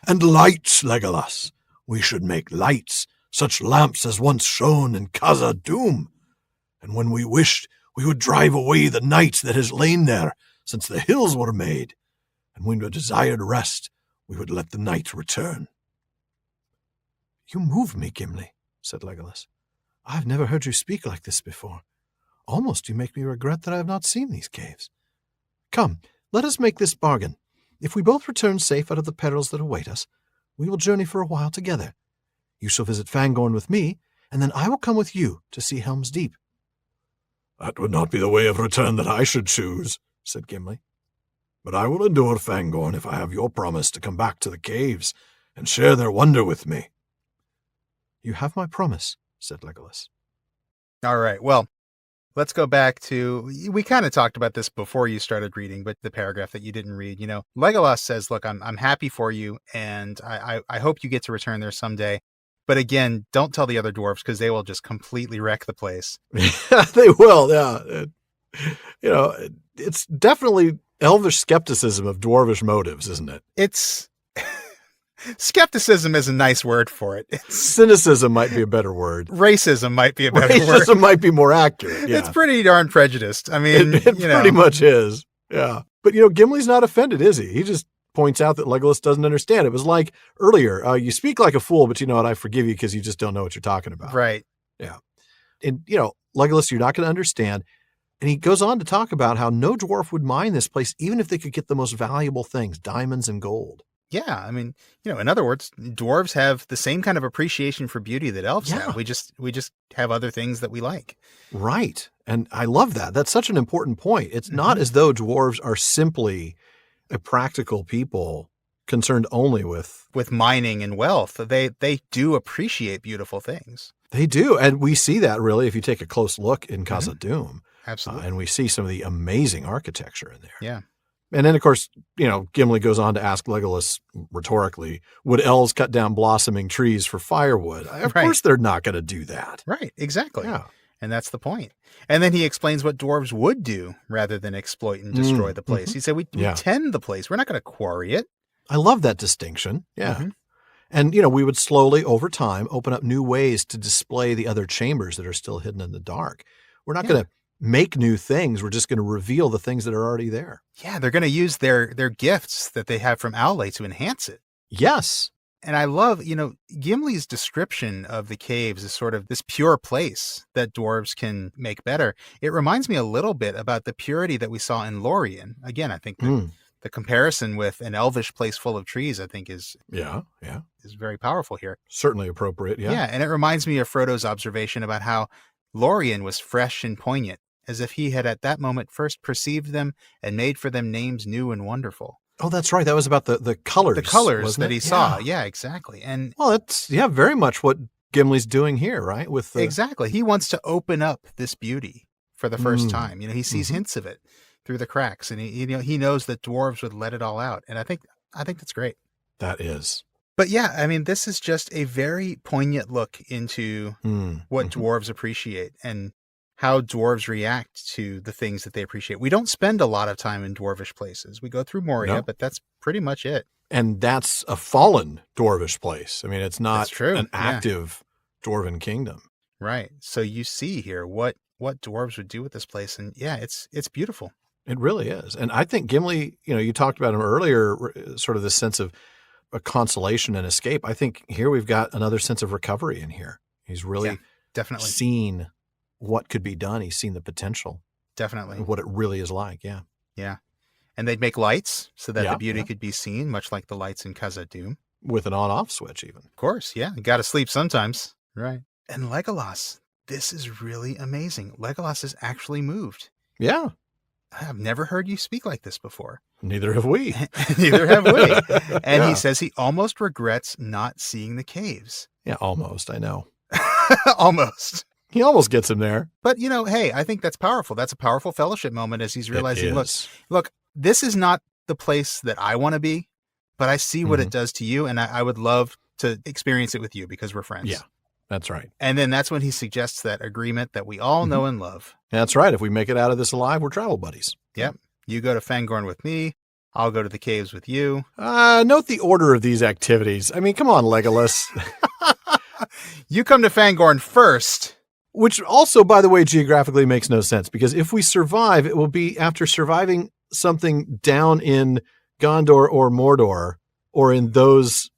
And lights, Legolas. We should make lights, such lamps as once shone in Khazad-dûm. And when we wished, we would drive away the night that has lain there since the hills were made. And when we desired rest, we would let the night return. You move me, Gimli, said Legolas. I have never heard you speak like this before. Almost you make me regret that I have not seen these caves. Come, let us make this bargain. If we both return safe out of the perils that await us, we will journey for a while together. You shall visit Fangorn with me, and then I will come with you to see Helm's Deep. That would not be the way of return that I should choose, said Gimli. But I will endure Fangorn if I have your promise to come back to the caves and share their wonder with me. You have my promise, said Legolas. All right, well, let's go back to, we kind of talked about this before you started reading, but the paragraph that you didn't read, Legolas says, look, I'm happy for you, and I hope you get to return there someday. But again, don't tell the other dwarves because they will just completely wreck the place. They will, yeah. It's definitely elvish skepticism of dwarvish motives, isn't it? It's... Skepticism is a nice word for it. Cynicism might be a better word. Racism might be a better word. Racism might be more accurate. Yeah. It's pretty darn prejudiced. I mean, it pretty much is. Yeah. But, Gimli's not offended, is he? He just points out that Legolas doesn't understand. It was like earlier, you speak like a fool, but you know what? I forgive you because you just don't know what you're talking about. Right. Yeah. And, Legolas, you're not going to understand. And he goes on to talk about how no dwarf would mine this place, even if they could get the most valuable things, diamonds and gold. Yeah, I mean, in other words, dwarves have the same kind of appreciation for beauty that elves have. We just have other things that we like. Right. And I love that. That's such an important point. It's not as though dwarves are simply a practical people concerned only with mining and wealth. They do appreciate beautiful things. They do. And we see that really if you take a close look in Khazad-dûm. Absolutely. And we see some of the amazing architecture in there. Yeah. And then, of course, Gimli goes on to ask Legolas rhetorically, would elves cut down blossoming trees for firewood? Of course they're not going to do that. Right, exactly. Yeah. And that's the point. And then he explains what dwarves would do rather than exploit and destroy the place. He said, we tend the place. We're not going to quarry it. I love that distinction. Yeah. And, we would slowly, over time, open up new ways to display the other chambers that are still hidden in the dark. We're not going to make new things. We're just going to reveal the things that are already there. Yeah, they're going to use their gifts that they have from Owlay to enhance it. Yes. And I love, Gimli's description of the caves is sort of this pure place that dwarves can make better. It reminds me a little bit about the purity that we saw in Lorien. Again, I think the comparison with an elvish place full of trees, I think is very powerful here. Certainly appropriate. Yeah. Yeah. And it reminds me of Frodo's observation about how Lorien was fresh and poignant, as if he had at that moment first perceived them and made for them names new and wonderful. Oh, that's right. That was about the colors. The colors that he saw. Yeah, exactly. And that's very much what Gimli's doing here, right? Exactly. He wants to open up this beauty for the first time. He sees hints of it through the cracks, and he knows that dwarves would let it all out. And I think that's great. That is. But yeah, I mean, this is just a very poignant look into what dwarves appreciate and how dwarves react to the things that they appreciate. We don't spend a lot of time in dwarvish places. We go through Moria, but that's pretty much it. And that's a fallen dwarvish place. I mean, it's not an active dwarven kingdom. Right. So you see here what dwarves would do with this place. And yeah, it's beautiful. It really is. And I think Gimli, you talked about him earlier, sort of this sense of a consolation and escape. I think here we've got another sense of recovery in here. He's really definitely seen what could be done. He's seen the potential. Definitely. What it really is like. Yeah. Yeah. And they'd make lights so that the beauty could be seen, much like the lights in Khazad-dûm. With an on-off switch, even. Of course, yeah. You got to sleep sometimes. Right. And Legolas, this is really amazing. Legolas is actually moved. Yeah. I've never heard you speak like this before. Neither have we. Neither have we. And he says he almost regrets not seeing the caves. Yeah, almost. I know. Almost. He almost gets him there. But, hey, I think that's powerful. That's a powerful fellowship moment as he's realizing, look, this is not the place that I want to be, but I see what it does to you, and I would love to experience it with you because we're friends. Yeah, that's right. And then that's when he suggests that agreement that we all know and love. That's right. If we make it out of this alive, we're travel buddies. Yep. You go to Fangorn with me. I'll go to the caves with you. Note the order of these activities. I mean, come on, Legolas. You come to Fangorn first. Which also, by the way, geographically makes no sense, because if we survive, it will be after surviving something down in Gondor or Mordor or in those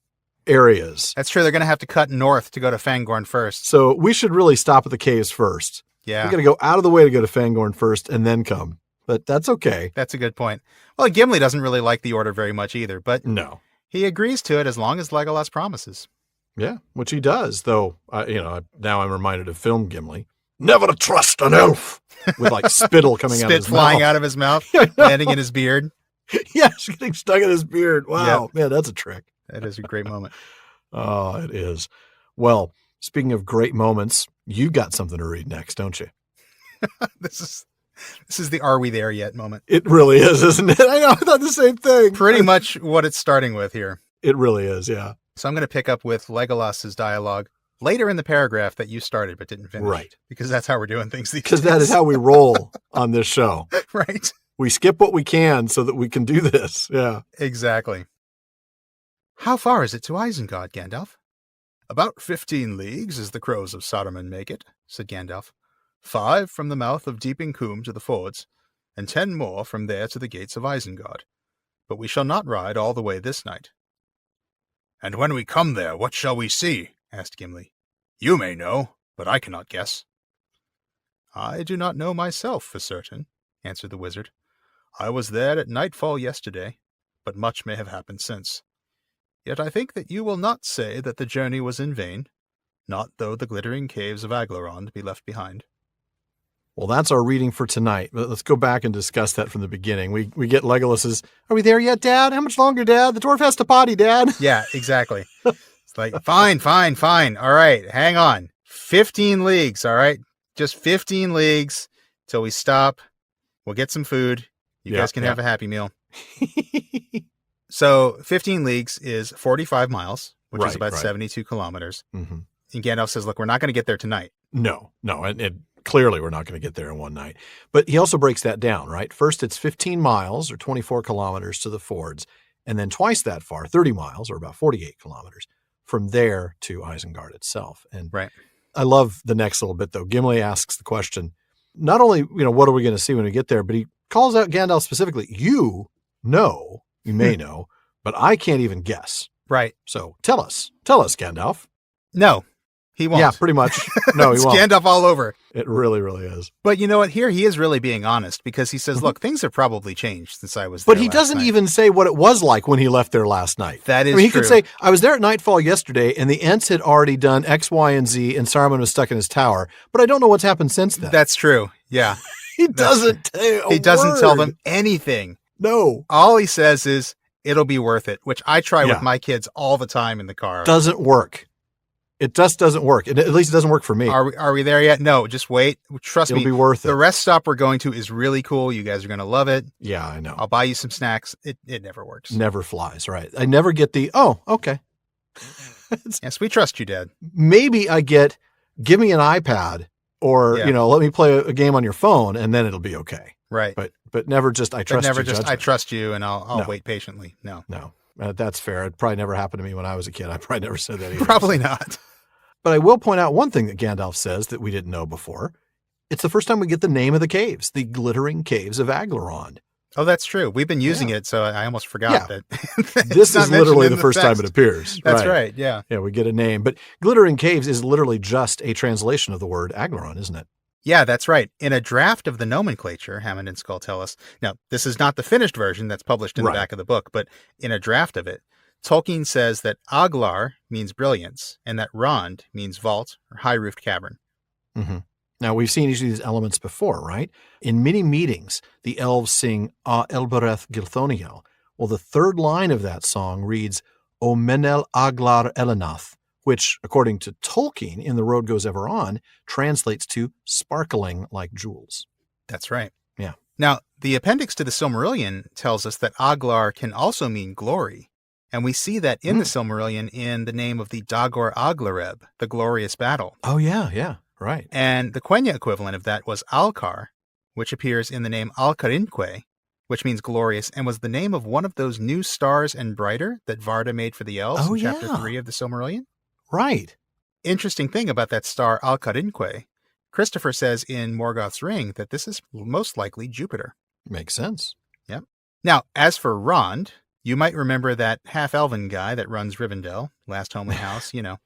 areas. That's true. They're going to have to cut north to go to Fangorn first. So we should really stop at the caves first. Yeah. We got to go out of the way to go to Fangorn first and then come. But that's okay. That's a good point. Well, Gimli doesn't really like the order very much either, but no, he agrees to it as long as Legolas promises. Yeah, which he does, though, now I'm reminded of film Gimli. Never to trust an elf! With like spittle coming out of his mouth. Spit flying out of his mouth, landing in his beard. Yeah, it's getting stuck in his beard. Wow, man, that's a trick. That is a great moment. Oh, it is. Well, speaking of great moments, you got something to read next, don't you? This is the "Are we there yet?" moment. It really is, isn't it? I know, I thought the same thing. Pretty much what it's starting with here. It really is, yeah. So I'm going to pick up with Legolas's dialogue later in the paragraph that you started but didn't finish. Right. Because that's how we're doing things these days. Because that is how we roll on this show. Right. We skip what we can so that we can do this. Yeah. Exactly. How far is it to Isengard, Gandalf? About 15 leagues, as the crows of Saruman make it, said Gandalf. 5 from the mouth of Deeping Combe to the fords, and 10 more from there to the gates of Isengard. But we shall not ride all the way this night. And when we come there, what shall we see? Asked Gimli. You may know, but I cannot guess. I do not know myself for certain, answered the wizard. I was there at nightfall yesterday, but much may have happened since. Yet I think that you will not say that the journey was in vain, not though the glittering caves of Aglarond be left behind. Well, that's our reading for tonight. Let's go back and discuss that from the beginning. We get Legolas's, are we there yet, Dad? How much longer, Dad? The dwarf has to potty, Dad. Yeah, exactly. It's like, fine. All right, hang on. 15 leagues, all right? Just 15 leagues till we stop. We'll get some food. You guys can have a Happy Meal. So 15 leagues is 45 miles, which is about 72 kilometers. Mm-hmm. And Gandalf says, look, we're not going to get there tonight. No. And clearly we're not going to get there in one night. But he also breaks that down, right? First, it's 15 miles or 24 kilometers to the fords, and then twice that far, 30 miles or about 48 kilometers from there to Isengard itself. And I love the next little bit, though. Gimli asks the question, not only, what are we going to see when we get there, but he calls out Gandalf specifically. You may know, but I can't even guess. Right. So tell us, Gandalf. No. He won't. Yeah, pretty much. No, he won't. It's Gandalf all over. It really, really is. But you know what? Here he is really being honest because he says, look, things have probably changed since I was there. But he doesn't even say what it was like when he left there last night. That is true. He could say, I was there at nightfall yesterday and the Ents had already done X, Y, and Z and Saruman was stuck in his tower. But I don't know what's happened since then. That's true. Yeah. He doesn't tell them anything. No. All he says is, it'll be worth it, which I try with my kids all the time in the car. Doesn't work. It just doesn't work. At least it doesn't work for me. Are we there yet? No, just wait. Trust me. It'll be worth it. The rest stop we're going to is really cool. You guys are going to love it. Yeah, I know. I'll buy you some snacks. It never works. Never flies, right? I never get the, okay. Yes, we trust you, Dad. Maybe I get, give me an iPad or, let me play a game on your phone and then it'll be okay. Right. But never just, I trust you. I trust you and I'll wait patiently. No. That's fair. It probably never happened to me when I was a kid. I probably never said that either. Probably not. But I will point out one thing that Gandalf says that we didn't know before It's the first time we get the name of the caves, the Glittering Caves of Aglarond. Oh, that's true. We've been using it, so I almost forgot that. This is literally the first time it appears. That's right, yeah. Yeah, we get a name. But Glittering Caves is literally just a translation of the word Aglarond, isn't it? Yeah, that's right. In a draft of the nomenclature, Hammond and Skull tell us, now, this is not the finished version that's published in the back of the book, but in a draft of it, Tolkien says that Aglar means brilliance and that Rond means vault or high-roofed cavern. Mm-hmm. Now, we've seen each of these elements before, right? In many meetings, the elves sing A Elbereth Gilthoniel. Well, the third line of that song reads O Menel Aglar Elenath, which, according to Tolkien in The Road Goes Ever On, translates to sparkling like jewels. That's right. Yeah. Now, the appendix to the Silmarillion tells us that Aglar can also mean glory. And we see that in the Silmarillion in the name of the Dagor Aglareb, the glorious battle. Oh, yeah, right. And the Quenya equivalent of that was Alcar, which appears in the name Alcarinque, which means glorious, and was the name of one of those new stars and brighter that Varda made for the elves in Chapter 3 of the Silmarillion. Right. Interesting thing about that star Alcarinque, Christopher says in Morgoth's Ring that this is most likely Jupiter. Makes sense. Yep. Now, as for Rond, you might remember that half-elven guy that runs Rivendell, Last Homely House, Yeah.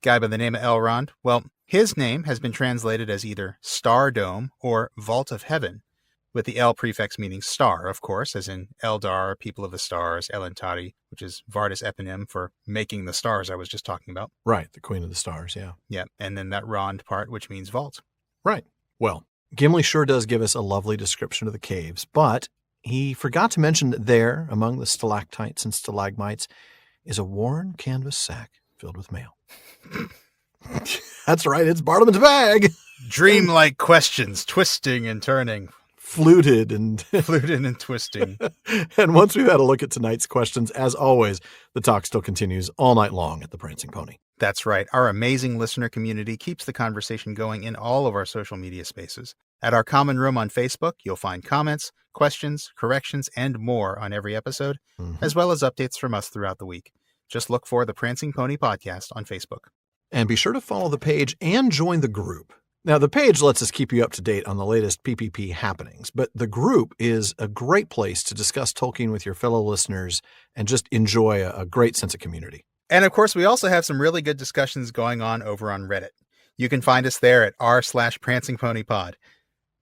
Guy by the name of Elrond. Well, his name has been translated as either Star Dome or Vault of Heaven, with the El prefix meaning star, of course, as in Eldar, People of the Stars, Elentari, which is Varda's eponym for making the stars I was just talking about. Right, the Queen of the Stars, yeah. Yeah, and then that Rond part, which means vault. Right. Well, Gimli sure does give us a lovely description of the caves, but he forgot to mention that there, among the stalactites and stalagmites, is a worn canvas sack filled with mail. That's right, it's Bartleman's bag. Dreamlike questions, twisting and turning. Fluted and twisting. And once we've had a look at tonight's questions, as always, the talk still continues all night long at the Prancing Pony. That's right. Our amazing listener community keeps the conversation going in all of our social media spaces. At our common room on Facebook, you'll find comments, questions, corrections, and more on every episode, as well as updates from us throughout the week. Just look for the Prancing Pony Podcast on Facebook. And be sure to follow the page and join the group. Now, the page lets us keep you up to date on the latest PPP happenings, but the group is a great place to discuss Tolkien with your fellow listeners and just enjoy a great sense of community. And of course, we also have some really good discussions going on over on Reddit. You can find us there at r/PrancingPonyPod.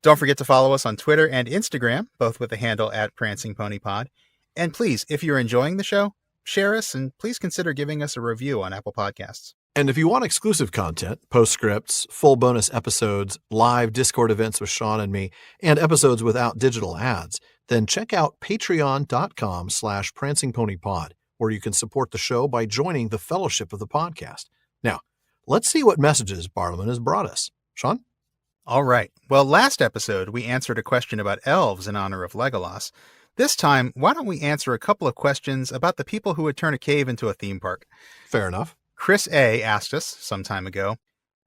Don't forget to follow us on Twitter and Instagram, both with the handle @PrancingPonyPod. And please, if you're enjoying the show, share us and please consider giving us a review on Apple Podcasts. And if you want exclusive content, postscripts, full bonus episodes, live Discord events with Sean and me, and episodes without digital ads, then check out patreon.com/prancingponypod, where you can support the show by joining the fellowship of the podcast. Now, let's see what messages Bartleman has brought us. Sean? All right. Well, last episode, we answered a question about elves in honor of Legolas. This time, why don't we answer a couple of questions about the people who would turn a cave into a theme park? Fair enough. Chris A. asked us some time ago.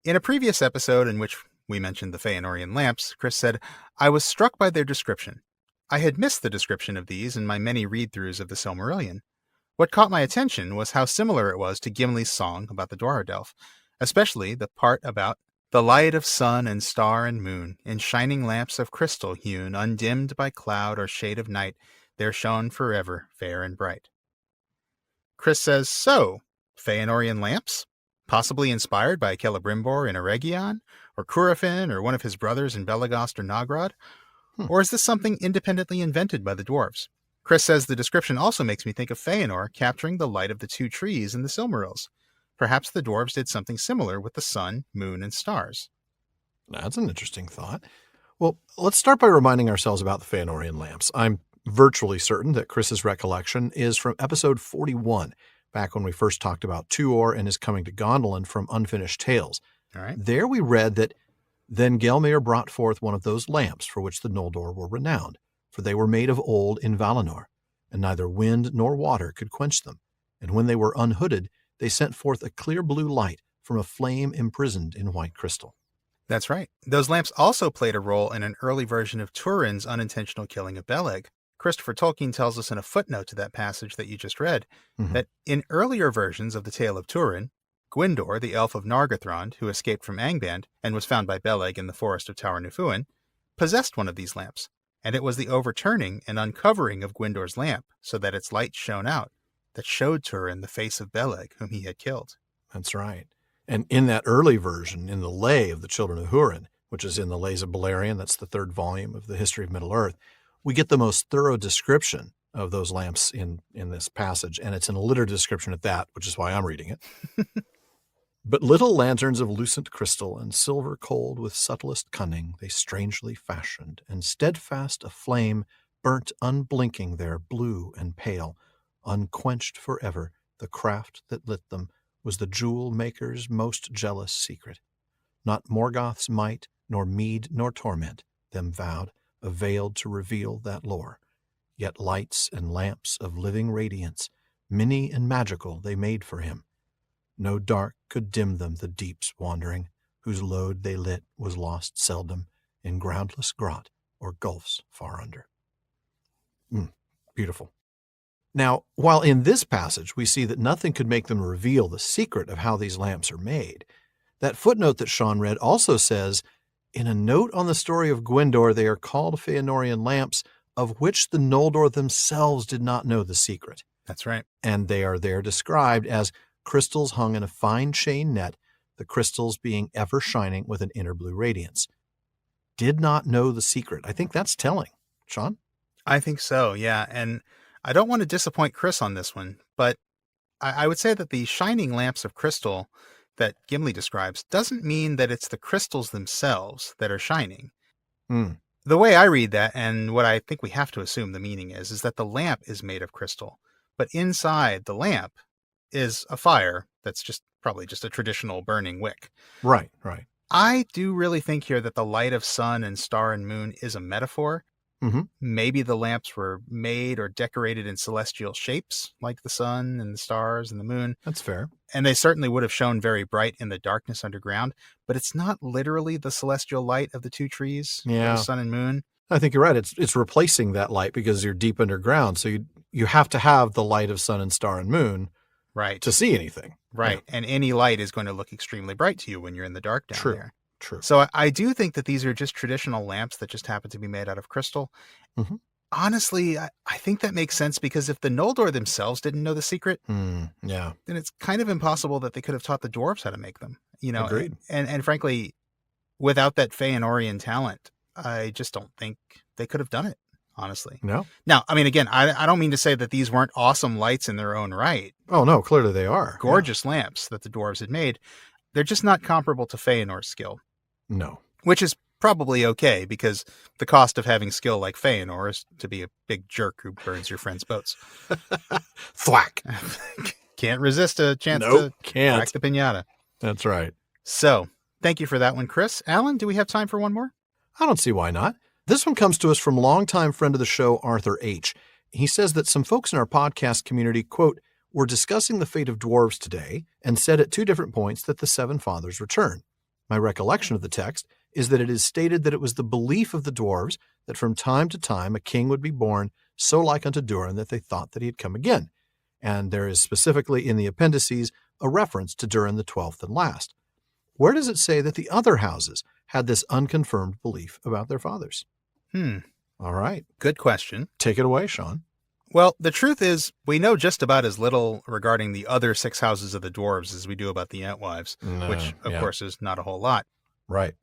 In a previous episode in which we mentioned the Feanorian lamps, Chris said, I was struck by their description. I had missed the description of these in my many read-throughs of the Silmarillion. What caught my attention was how similar it was to Gimli's song about the Dwarf, especially the part about the light of sun and star and moon, in shining lamps of crystal hewn, undimmed by cloud or shade of night, there shone forever, fair and bright. Chris says, so, Feanorian lamps? Possibly inspired by Celebrimbor in Eregion, or Curufin, or one of his brothers in Belagost or Nogrod? Or is this something independently invented by the dwarves? Chris says the description also makes me think of Feanor capturing the light of the two trees in the Silmarils. Perhaps the dwarves did something similar with the sun, moon, and stars. That's an interesting thought. Well, let's start by reminding ourselves about the Feanorian lamps. I'm virtually certain that Chris's recollection is from episode 41, back when we first talked about Tuor and his coming to Gondolin from Unfinished Tales. All right. There we read that then Gelmir brought forth one of those lamps for which the Noldor were renowned, for they were made of old in Valinor, and neither wind nor water could quench them. And when they were unhooded, they sent forth a clear blue light from a flame imprisoned in white crystal. That's right. Those lamps also played a role in an early version of Turin's unintentional killing of Beleg. Christopher Tolkien tells us in a footnote to that passage that you just read, that in earlier versions of the Tale of Turin, Gwyndor, the elf of Nargothrond, who escaped from Angband and was found by Beleg in the forest of Tower Nufuin, possessed one of these lamps, and it was the overturning and uncovering of Gwyndor's lamp so that its light shone out that showed Turin the face of Beleg, whom he had killed. That's right. And in that early version, in the Lay of the Children of Húrin, which is in the Lays of Beleriand, that's the third volume of the History of Middle-earth, we get the most thorough description of those lamps in this passage, and it's an alliterative description at that, which is why I'm reading it. But little lanterns of lucent crystal and silver cold with subtlest cunning they strangely fashioned, and steadfast a flame burnt unblinking there, blue and pale, unquenched forever. The craft that lit them was the jewel maker's most jealous secret. Not Morgoth's might, nor mead, nor torment, them vowed, availed to reveal that lore. Yet lights and lamps of living radiance, many and magical, they made for him. No dark could dim them the deeps wandering, whose load they lit was lost seldom in groundless grot or gulfs far under. Beautiful. Now, while in this passage we see that nothing could make them reveal the secret of how these lamps are made, that footnote that Sean read also says, in a note on the story of Gwyndor, they are called Feanorian lamps, of which the Noldor themselves did not know the secret. That's right. And they are there described as crystals hung in a fine chain net, the crystals being ever shining with an inner blue radiance. Did not know the secret. I think that's telling. Sean? I think so, yeah. And I don't want to disappoint Chris on this one, but I would say that the shining lamps of crystal that Gimli describes doesn't mean that it's the crystals themselves that are shining. The way I read that, and what I think we have to assume the meaning is that the lamp is made of crystal, but inside the lamp is a fire that's probably just a traditional burning wick. Right. I do really think here that the light of sun and star and moon is a metaphor. Mm-hmm. Maybe the lamps were made or decorated in celestial shapes, like the sun and the stars and the moon. That's fair. And they certainly would have shone very bright in the darkness underground, but it's not literally the celestial light of the two trees, the sun and moon. I think you're right. It's replacing that light because you're deep underground. So you have to have the light of sun and star and moon to see anything. Right. Yeah. And any light is going to look extremely bright to you when you're in the dark down there. True. So I do think that these are just traditional lamps that just happen to be made out of crystal. Mm-hmm. Honestly, I think that makes sense because if the Noldor themselves didn't know the secret, then it's kind of impossible that they could have taught the dwarves how to make them. Agreed. And frankly, without that Feanorian talent, I just don't think they could have done it, honestly. No. Now, I mean, again, I don't mean to say that these weren't awesome lights in their own right. Oh, no, clearly they are. Gorgeous lamps that the dwarves had made. They're just not comparable to Feanor's skill. No. Which is probably okay, because the cost of having skill like Feanor is to be a big jerk who burns your friend's boats. Thwack. Can't resist a chance to crack the piñata. That's right. So, thank you for that one, Chris. Alan, do we have time for one more? I don't see why not. This one comes to us from longtime friend of the show, Arthur H. He says that some folks in our podcast community, quote, were discussing the fate of dwarves today and said at two different points that the Seven Fathers return. My recollection of the text is that it is stated that it was the belief of the dwarves that from time to time a king would be born so like unto Durin that they thought that he had come again. And there is specifically in the appendices a reference to Durin the 12th and last. Where does it say that the other houses had this unconfirmed belief about their fathers? All right. Good question. Take it away, Sean. Well, the truth is, we know just about as little regarding the other six houses of the dwarves as we do about the Entwives, which, of course, is not a whole lot. Right.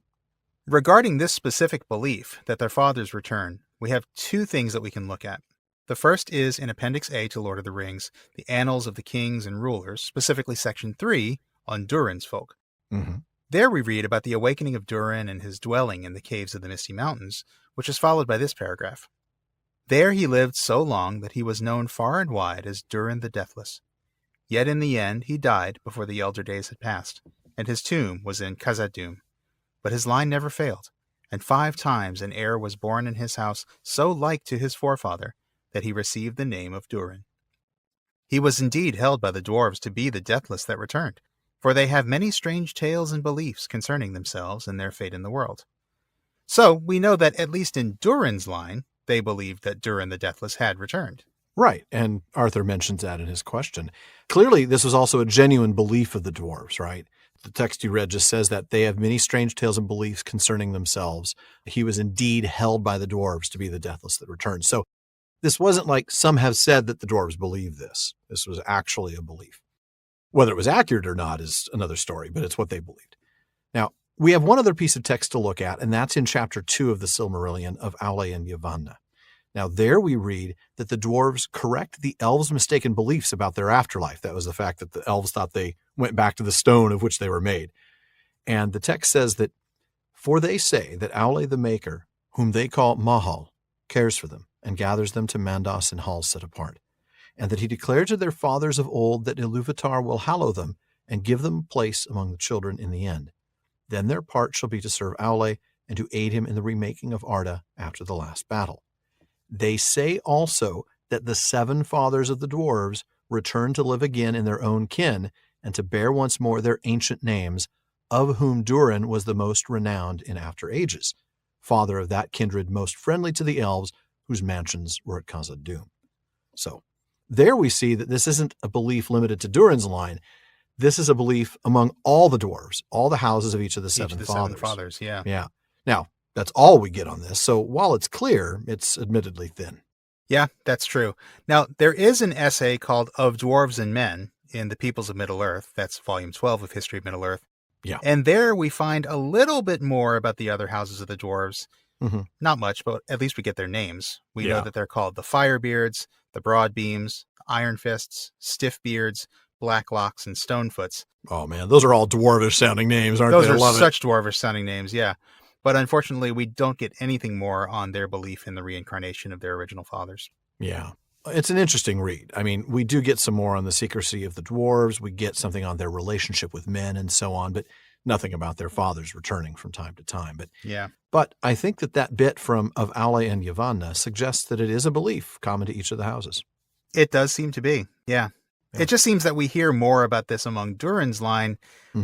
Regarding this specific belief that their fathers return, we have two things that we can look at. The first is in Appendix A to Lord of the Rings, the Annals of the Kings and Rulers, specifically Section 3 on Durin's folk. Mm-hmm. There we read about the awakening of Durin and his dwelling in the caves of the Misty Mountains, which is followed by this paragraph. There he lived so long that he was known far and wide as Durin the Deathless. Yet in the end he died before the elder days had passed, and his tomb was in Khazad-dûm. But his line never failed, and 5 times an heir was born in his house so like to his forefather that he received the name of Durin. He was indeed held by the dwarves to be the Deathless that returned, for they have many strange tales and beliefs concerning themselves and their fate in the world. So we know that at least in Durin's line, they believed that Durin the Deathless had returned. Right, and Arthur mentions that in his question. Clearly, this was also a genuine belief of the dwarves, right? The text you read just says that they have many strange tales and beliefs concerning themselves. He was indeed held by the dwarves to be the deathless that returns. So this wasn't like some have said that the dwarves believe this. This was actually a belief. Whether it was accurate or not is another story, but it's what they believed. Now, we have one other piece of text to look at, and that's in chapter 2 of the Silmarillion of Aule and Yavanna. Now, there we read that the dwarves correct the elves' mistaken beliefs about their afterlife. That was the fact that the elves thought they went back to the stone of which they were made. And the text says that, for they say that Aule the Maker, whom they call Mahal, cares for them and gathers them to Mandos in halls set apart, and that he declared to their fathers of old that Iluvatar will hallow them and give them place among the children in the end. Then their part shall be to serve Aule and to aid him in the remaking of Arda after the last battle. They say also that the 7 fathers of the dwarves return to live again in their own kin and to bear once more their ancient names, of whom Durin was the most renowned in after ages, father of that kindred most friendly to the elves, whose mansions were at Khazad-dûm. So there we see that this isn't a belief limited to Durin's line. This is a belief among all the dwarves, all the houses of each of the seven fathers. Yeah. Yeah. Now, that's all we get on this. So while it's clear, it's admittedly thin. Yeah, that's true. Now, there is an essay called Of Dwarves and Men in The Peoples of Middle-earth. That's volume 12 of History of Middle-earth. Yeah. And there we find a little bit more about the other houses of the dwarves. Mm-hmm. Not much, but at least we get their names. We Yeah. know that they're called the Firebeards, the Broadbeams, Iron Fists, Stiffbeards, Blacklocks, and Stonefoots. Oh, man, those are all dwarvish sounding names, aren't Those they? are I love such dwarvish sounding names, yeah. But unfortunately, we don't get anything more on their belief in the reincarnation of their original fathers. Yeah. It's an interesting read. I mean, we do get some more on the secrecy of the dwarves. We get something on their relationship with men and so on, but nothing about their fathers returning from time to time. But I think that bit from Of Aule and Yavanna suggests that it is a belief common to each of the houses. It does seem to be, yeah. It just seems that we hear more about this among Durin's line,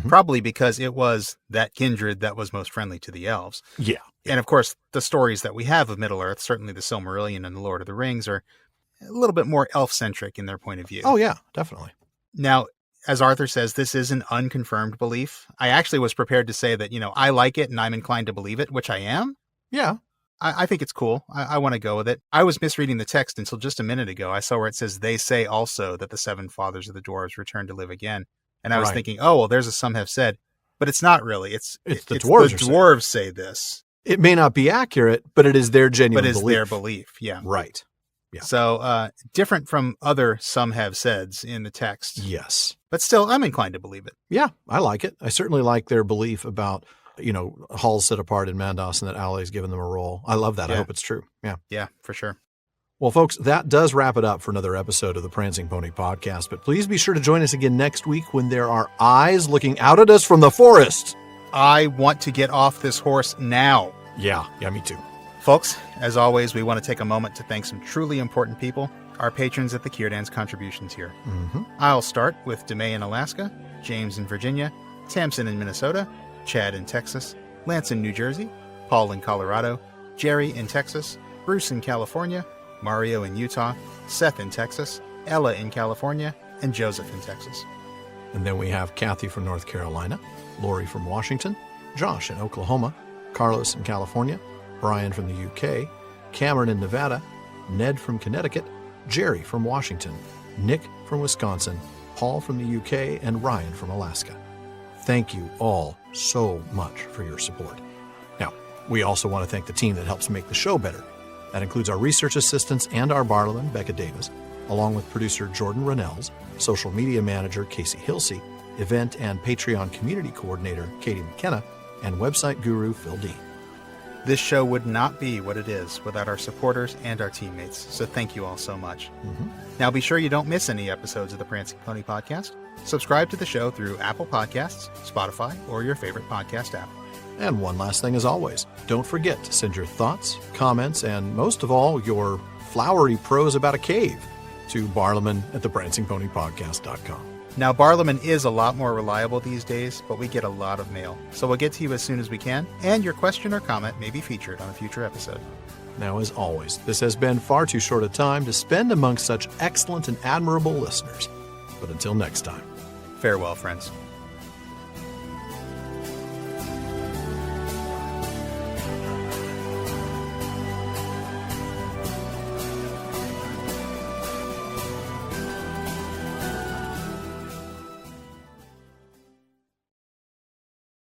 probably because it was that kindred that was most friendly to the elves. Yeah. And of course, the stories that we have of Middle-earth, certainly the Silmarillion and the Lord of the Rings, are a little bit more elf-centric in their point of view. Oh, yeah, definitely. Now, as Arthur says, this is an unconfirmed belief. I actually was prepared to say that, I like it and I'm inclined to believe it, which I am. Yeah. I think it's cool. I want to go with it. I was misreading the text until just a minute ago. I saw where it says, they say also that the 7 fathers of the dwarves return to live again. And I was thinking, oh, well, there's a some have said. But it's not really. It's the dwarves. The dwarves say this. It may not be accurate, but it is their genuine belief. But it's their belief, yeah. Right. Yeah. So different from other some have saids in the text. Yes. But still, I'm inclined to believe it. Yeah, I like it. I certainly like their belief about, halls set apart in Mandos and that Aule's given them a role. I love that. Yeah. I hope it's true. Yeah. Yeah, for sure. Well, folks, that does wrap it up for another episode of the Prancing Pony Podcast. But please be sure to join us again next week when there are eyes looking out at us from the forest. I want to get off this horse now. Yeah, me too. Folks, as always, we want to take a moment to thank some truly important people, our patrons at the Kierdan's contributions here. I'll start with DeMay in Alaska, James in Virginia, Tamsin in Minnesota, Chad in Texas, Lance in New Jersey, Paul in Colorado, Jerry in Texas, Bruce in California, Mario in Utah, Seth in Texas, Ella in California, and Joseph in Texas. And then we have Kathy from North Carolina, Lori from Washington, Josh in Oklahoma, Carlos in California, Brian from the UK, Cameron in Nevada, Ned from Connecticut, Jerry from Washington, Nick from Wisconsin, Paul from the UK, and Ryan from Alaska. Thank you all so much for your support. Now, we also want to thank the team that helps make the show better. That includes our research assistants and our barlowman, Becca Davis, along with producer Jordan Rennells, social media manager Casey Hilsey, event and Patreon community coordinator Katie McKenna, and website guru Phil Dean. This show would not be what it is without our supporters and our teammates, so thank you all so much. Now be sure you don't miss any episodes of the Prancing Pony Podcast. Subscribe to the show through Apple Podcasts, Spotify, or your favorite podcast app. And one last thing as always, don't forget to send your thoughts, comments, and most of all, your flowery prose about a cave to barlowman@theprancingponypodcast.com. Now, Barliman is a lot more reliable these days, but we get a lot of mail, so we'll get to you as soon as we can, and your question or comment may be featured on a future episode. Now, as always, this has been far too short a time to spend amongst such excellent and admirable listeners. But until next time. Farewell, friends.